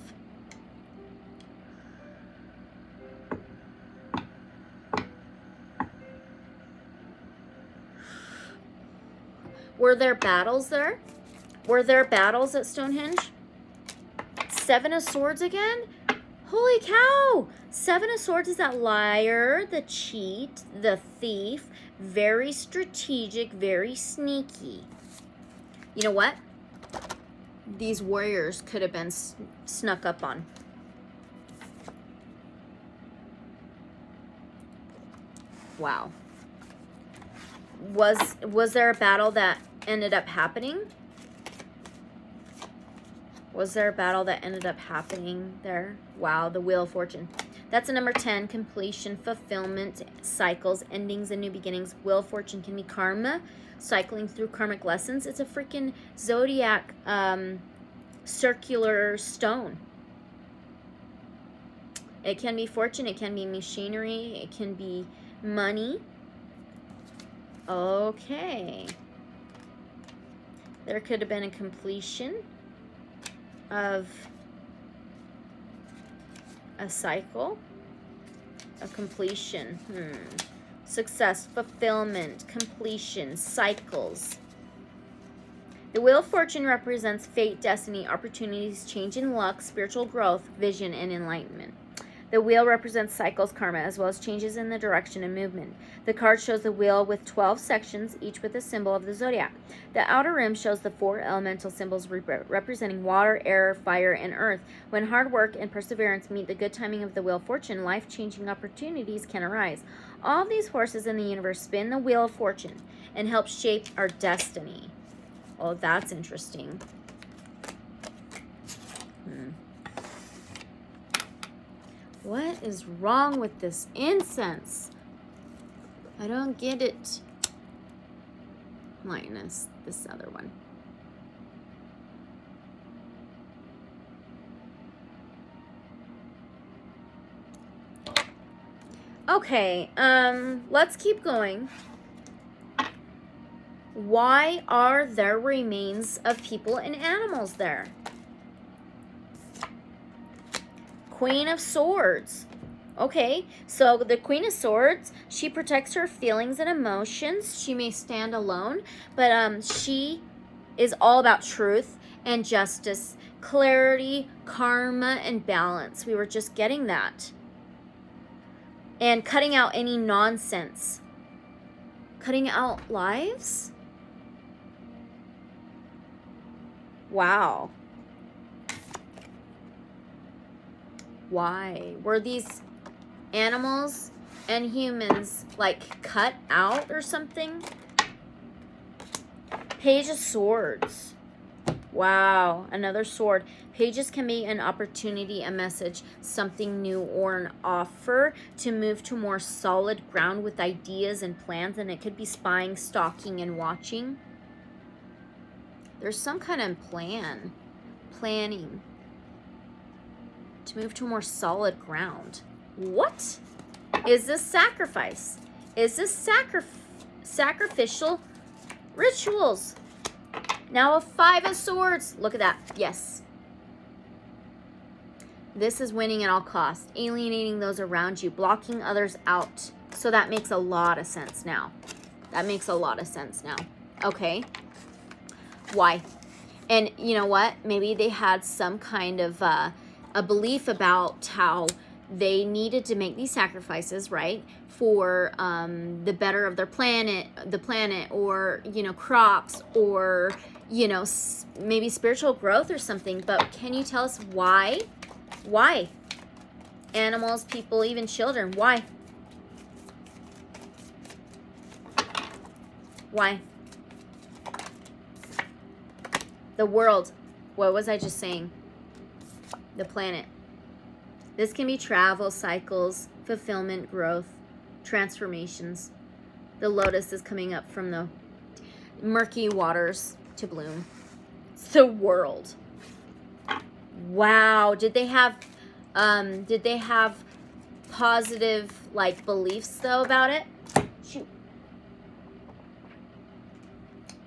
Were there battles there? Were there battles at Stonehenge? 7 of Swords again? Holy cow! 7 of Swords is that liar, the cheat, the thief. Very strategic, very sneaky. You know what? These warriors could have been snuck up on. Wow. Was there a battle that ended up happening? Was there a battle that ended up happening there? Wow, the Wheel of Fortune. That's a number 10, completion, fulfillment, cycles, endings, and new beginnings. Wheel of Fortune can be karma, cycling through karmic lessons. It's a freaking zodiac circular stone. It can be fortune, it can be machinery, it can be money. Okay. There could have been a completion of a cycle, a completion, success, fulfillment, completion, cycles. The Wheel of Fortune represents fate, destiny, opportunities, change in luck, spiritual growth, vision, and enlightenment. The wheel represents cycles, karma, as well as changes in the direction and movement. The card shows the wheel with 12 sections, each with a symbol of the zodiac. The outer rim shows the 4 elemental symbols representing water, air, fire, and earth. When hard work and perseverance meet the good timing of the Wheel of Fortune, life-changing opportunities can arise. All of these forces in the universe spin the Wheel of Fortune and help shape our destiny. Oh, that's interesting. What is wrong with this incense? I don't get it. Minus this other one. Okay, let's keep going. Why are there remains of people and animals there? Queen of Swords. Okay, so the Queen of Swords, she protects her feelings and emotions. She may stand alone, but she is all about truth and justice, clarity, karma, and balance. We were just getting that. And cutting out any nonsense. Cutting out lives? Wow. Why? Were these animals and humans like cut out or something? Page of Swords. Wow, another sword. Pages can be an opportunity, a message, something new, or an offer to move to more solid ground with ideas and plans, and it could be spying, stalking, and watching. There's some kind of planning to move to a more solid ground. What? Is this sacrifice? Is this sacrificial rituals? Now a 5 of Swords. Look at that. Yes. This is winning at all costs. Alienating those around you. Blocking others out. So that makes a lot of sense now. That makes a lot of sense now. Okay. Why? And you know what? Maybe they had some kind of a belief about how they needed to make these sacrifices, right? For the better of their planet, or, you know, crops, or, you know, maybe spiritual growth or something. But can you tell us why? Why? Animals, people, even children. Why? Why? The world. What was I just saying? The planet. This can be travel, cycles, fulfillment, growth, transformations. The lotus is coming up from the murky waters to bloom. It's the world. Wow. Did they have positive, like, beliefs though about it? Shoot.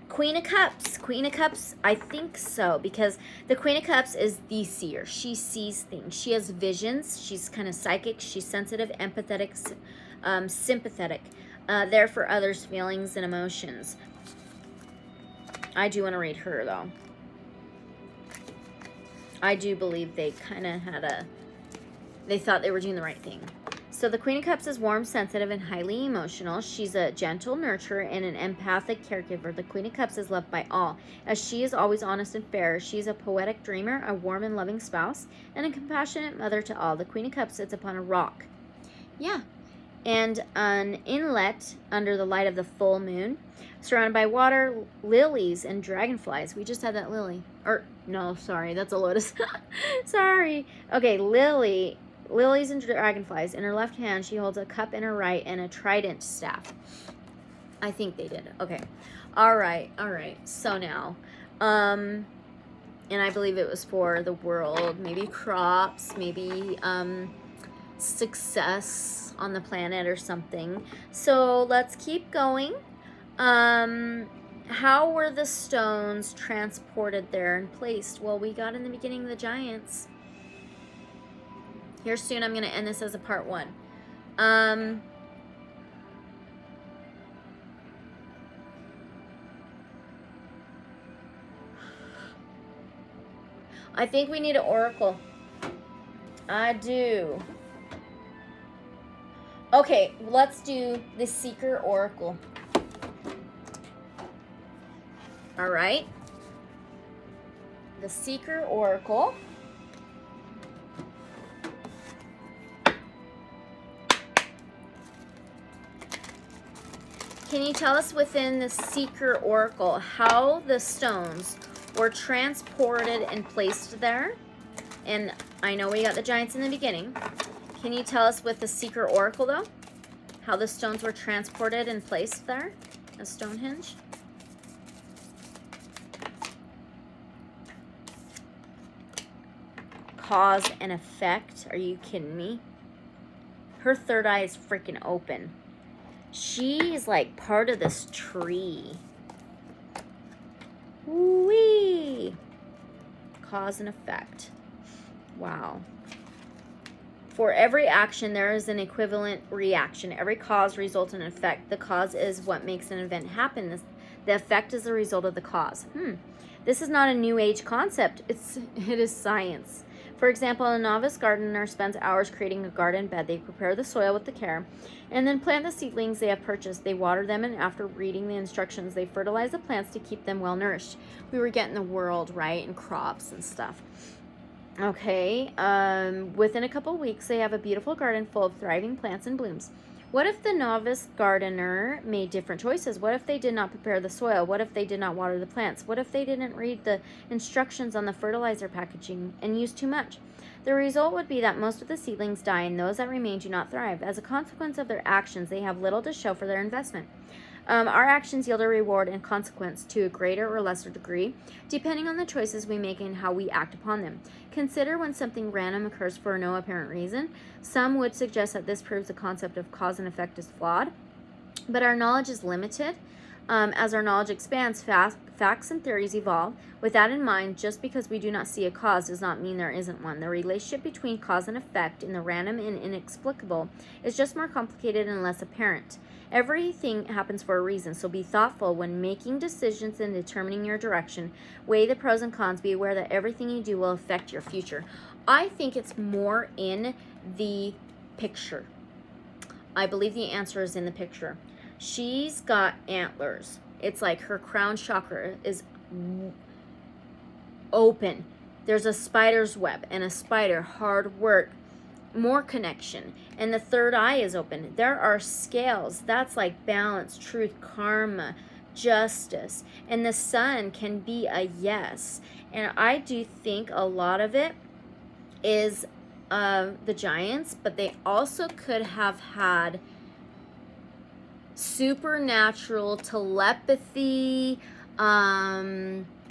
Queen of Cups. Queen of Cups, I think so, because the Queen of Cups is the seer. She sees things. She has visions. She's kind of psychic. She's sensitive, empathetic, sympathetic, there for others' feelings and emotions. I do want to read her, though. I do believe they kind of had they thought they were doing the right thing. So the Queen of Cups is warm, sensitive, and highly emotional. She's a gentle nurturer and an empathic caregiver. The Queen of Cups is loved by all, as she is always honest and fair. She's a poetic dreamer, a warm and loving spouse, and a compassionate mother to all. The Queen of Cups sits upon a rock. Yeah. And an inlet under the light of the full moon, surrounded by water, lilies, and dragonflies. We just had that lily. Or, no, sorry, that's a lotus. Sorry. Okay, lilies and dragonflies. In her left hand, she holds a cup in her right and a trident staff. I think they did. Okay. All right. So now, and I believe it was for the world, maybe crops, maybe success on the planet or something. So let's keep going. How were the stones transported there and placed? Well, we got in the beginning the giants. Here soon, I'm going to end this as a part 1. I think we need an oracle. I do. Okay, let's do the Seeker Oracle. All right. The Seeker Oracle. Can you tell us within the Seeker Oracle how the stones were transported and placed there? And I know we got the giants in the beginning. Can you tell us with the Seeker Oracle, though, how the stones were transported and placed there at Stonehenge? Cause and effect. Are you kidding me? Her third eye is freaking open. She is like part of this tree. Wee. Cause and effect. Wow. For every action, there is an equivalent reaction. Every cause results in an effect. The cause is what makes an event happen. The effect is the result of the cause. This is not a new age concept. It is science. For example, a novice gardener spends hours creating a garden bed. They prepare the soil with the care and then plant the seedlings they have purchased. They water them, and after reading the instructions, they fertilize the plants to keep them well nourished. We were getting the world, right, and crops and stuff. Okay, within a couple weeks, they have a beautiful garden full of thriving plants and blooms. What if the novice gardener made different choices? What if they did not prepare the soil? What if they did not water the plants? What if they didn't read the instructions on the fertilizer packaging and use too much? The result would be that most of the seedlings die and those that remain do not thrive. As a consequence of their actions, they have little to show for their investment. Our actions yield a reward and consequence to a greater or lesser degree, depending on the choices we make and how we act upon them. Consider when something random occurs for no apparent reason. Some would suggest that this proves the concept of cause and effect is flawed, but our knowledge is limited. As our knowledge expands, facts and theories evolve. With that in mind, just because we do not see a cause does not mean there isn't one. The relationship between cause and effect in the random and inexplicable is just more complicated and less apparent. Everything happens for a reason, so be thoughtful when making decisions and determining your direction. Weigh the pros and cons. Be aware that everything you do will affect your future. I think it's more in the picture. I believe the answer is in the picture. She's got antlers. It's like her crown chakra is open. There's a spider's web and a spider, hard work, more connection, and the third eye is open. There are scales. That's like balance, truth, karma, justice, and the sun can be a yes. And I do think a lot of it is the giants, but they also could have had supernatural telepathy,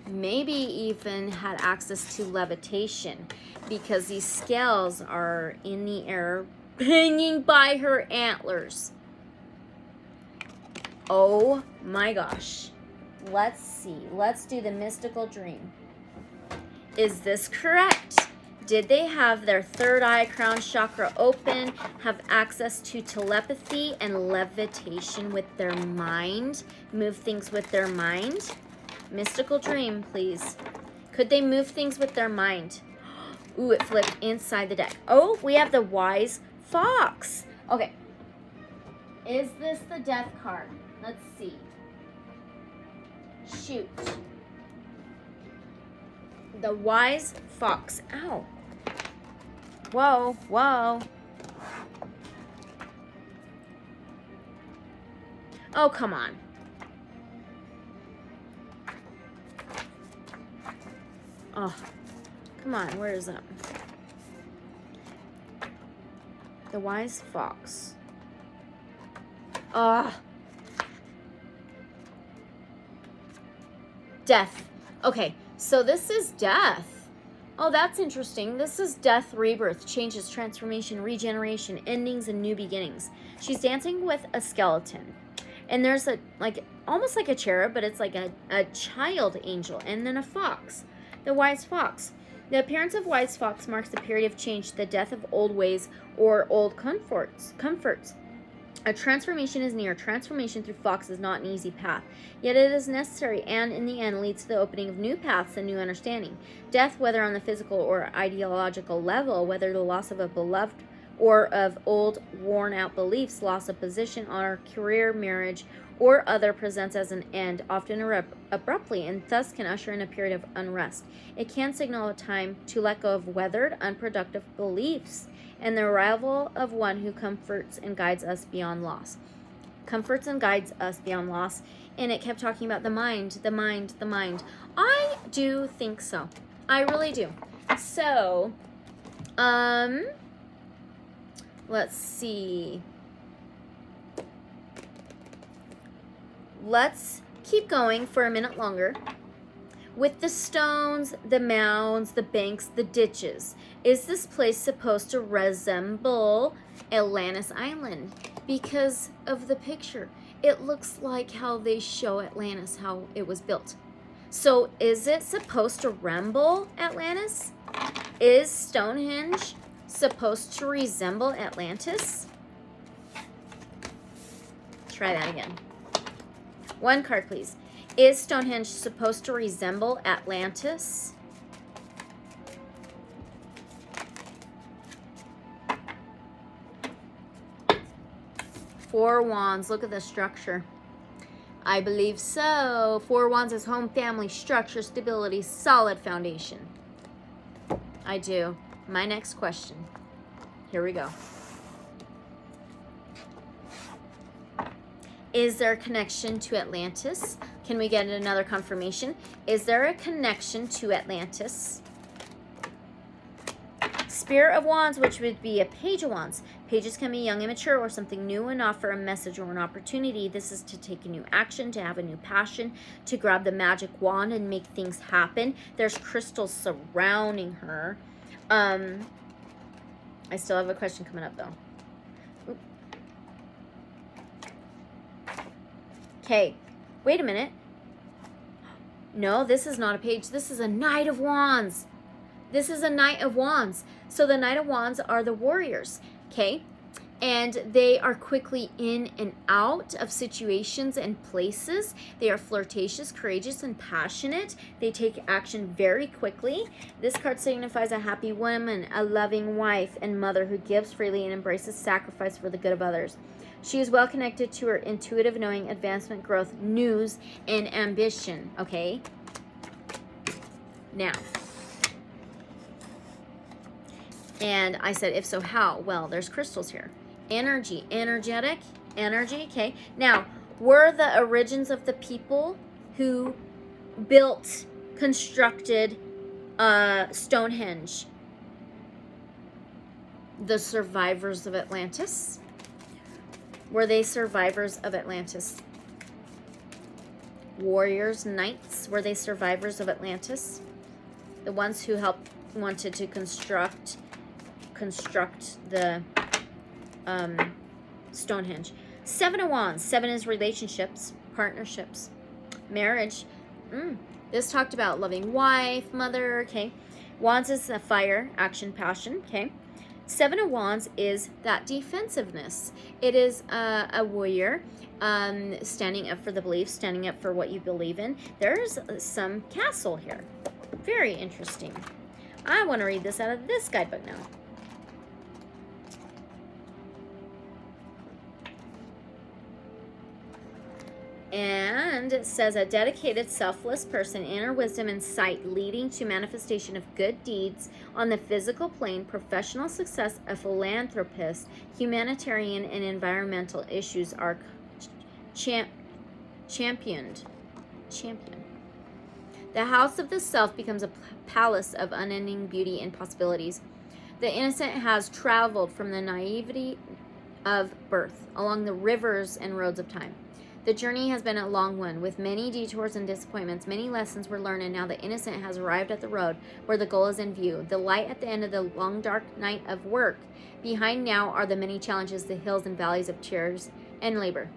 maybe even had access to levitation, because these scales are in the air hanging by her antlers. Oh my gosh. Let's see. Let's do the mystical dream. Is this correct? Did they have their third eye, crown chakra open, have access to telepathy and levitation with their mind, move things with their mind? Mystical dream, please. Could they move things with their mind? Ooh, it flipped inside the deck. Oh, we have the wise fox. Okay. Is this the death card? Let's see. Shoot. The wise fox. Ow. Whoa, whoa. Oh, come on. Oh, come on. Where is that? The wise fox. Death. Okay, so this is death. Oh, that's interesting. This is death, rebirth, changes, transformation, regeneration, endings, and new beginnings. She's dancing with a skeleton. And there's a, like, almost like a cherub, but it's like a child angel. And then a fox. The wise fox. The appearance of wise fox marks the period of change, the death of old ways or old comforts. A transformation is near. Transformation through fox is not an easy path, yet it is necessary and in the end leads to the opening of new paths and new understanding. Death, whether on the physical or ideological level, whether the loss of a beloved or of old worn out beliefs, loss of position, honor, career, marriage, or other, presents as an end, often abruptly, and thus can usher in a period of unrest. It can signal a time to let go of weathered, unproductive beliefs and the arrival of one who comforts and guides us beyond loss. Comforts and guides us beyond loss. And it kept talking about the mind, the mind, the mind. I do think so. I really do. So, let's see. Let's keep going for a minute longer. With the stones, the mounds, the banks, the ditches, is this place supposed to resemble Atlantis Island? Because of the picture, it looks like how they show Atlantis, how it was built. So is it supposed to resemble Atlantis? Is Stonehenge supposed to resemble Atlantis? Try that again. One card, please. Is Stonehenge supposed to resemble Atlantis? Four Wands. Look at the structure. I believe so. Four Wands is home, family, structure, stability, solid foundation. I do. My next question. Here we go. Is there a connection to Atlantis? Can we get another confirmation? Is there a connection to Atlantis? Spirit of Wands, which would be a Page of Wands. Pages can be young and mature or something new and offer a message or an opportunity. This is to take a new action, to have a new passion, to grab the magic wand and make things happen. There's crystals surrounding her. I still have a question coming up though. Okay. Wait a minute. No, this is not a page. This is a Knight of Wands. This is a Knight of Wands. So the Knight of Wands are the warriors, okay? And they are quickly in and out of situations and places. They are flirtatious, courageous, and passionate. They take action very quickly. This card signifies a happy woman, a loving wife and mother who gives freely and embraces sacrifice for the good of others. She is well connected to her intuitive knowing, advancement, growth, news, and ambition, okay? Now, and I said, if so, how? Well, there's crystals here. Energy, energetic, energy, okay? Now, were the origins of the people who built, constructed Stonehenge the survivors of Atlantis? Were they survivors of Atlantis? Warriors, knights, were they survivors of Atlantis? The ones who wanted to construct the Stonehenge. 7 of Wands. 7 is relationships, partnerships, marriage. This talked about loving wife, mother, okay. Wands is a fire, action, passion, okay. 7 of Wands is that defensiveness. It is a warrior, standing up for the beliefs, standing up for what you believe in. There's some castle here. Very interesting. I want to read this out of this guidebook now. And it says, a dedicated, selfless person, inner wisdom and sight leading to manifestation of good deeds on the physical plane, professional success, a philanthropist, humanitarian and environmental issues are championed. The house of the self becomes a palace of unending beauty and possibilities. The innocent has traveled from the naivety of birth along the rivers and roads of time. The journey has been a long one, with many detours and disappointments. Many lessons were learned, and now the innocent has arrived at the road where the goal is in view. The light at the end of the long, dark night of work. Behind now are the many challenges, the hills and valleys of tears and labor.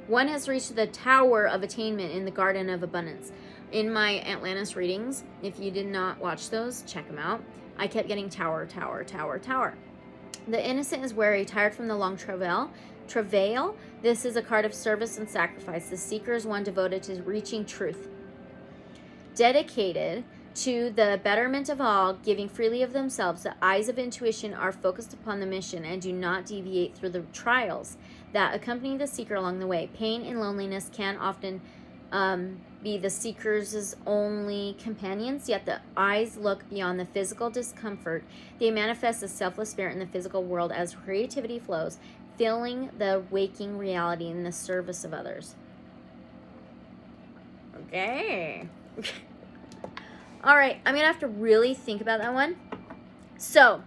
One has reached the tower of attainment in the garden of abundance. In my Atlantis readings, if you did not watch those, check them out. I kept getting tower, tower, tower, tower. The innocent is weary, tired from the long travail. This is a card of service and sacrifice. The seeker is one devoted to reaching truth. Dedicated to the betterment of all, giving freely of themselves, the eyes of intuition are focused upon the mission and do not deviate through the trials that accompany the seeker along the way. Pain and loneliness can often be the seeker's only companions, yet the eyes look beyond the physical discomfort. They manifest a selfless spirit in the physical world as creativity flows, filling the waking reality in the service of others. Okay. All right, I'm going to have to really think about that one. So,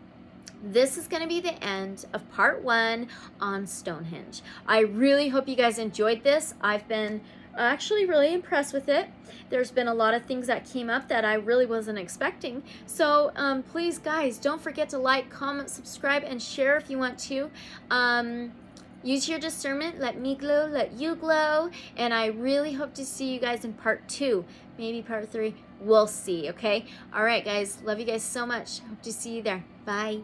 this is going to be the end of part 1 on Stonehenge. I really hope you guys enjoyed this. I've been actually really impressed with it. There's been a lot of things that came up that I really wasn't expecting. So please, guys, don't forget to like, comment, subscribe, and share if you want to. Use your discernment. Let me glow, let you glow. And I really hope to see you guys in part 2, maybe part 3. We'll see, okay? All right, guys. Love you guys so much. Hope to see you there. Bye.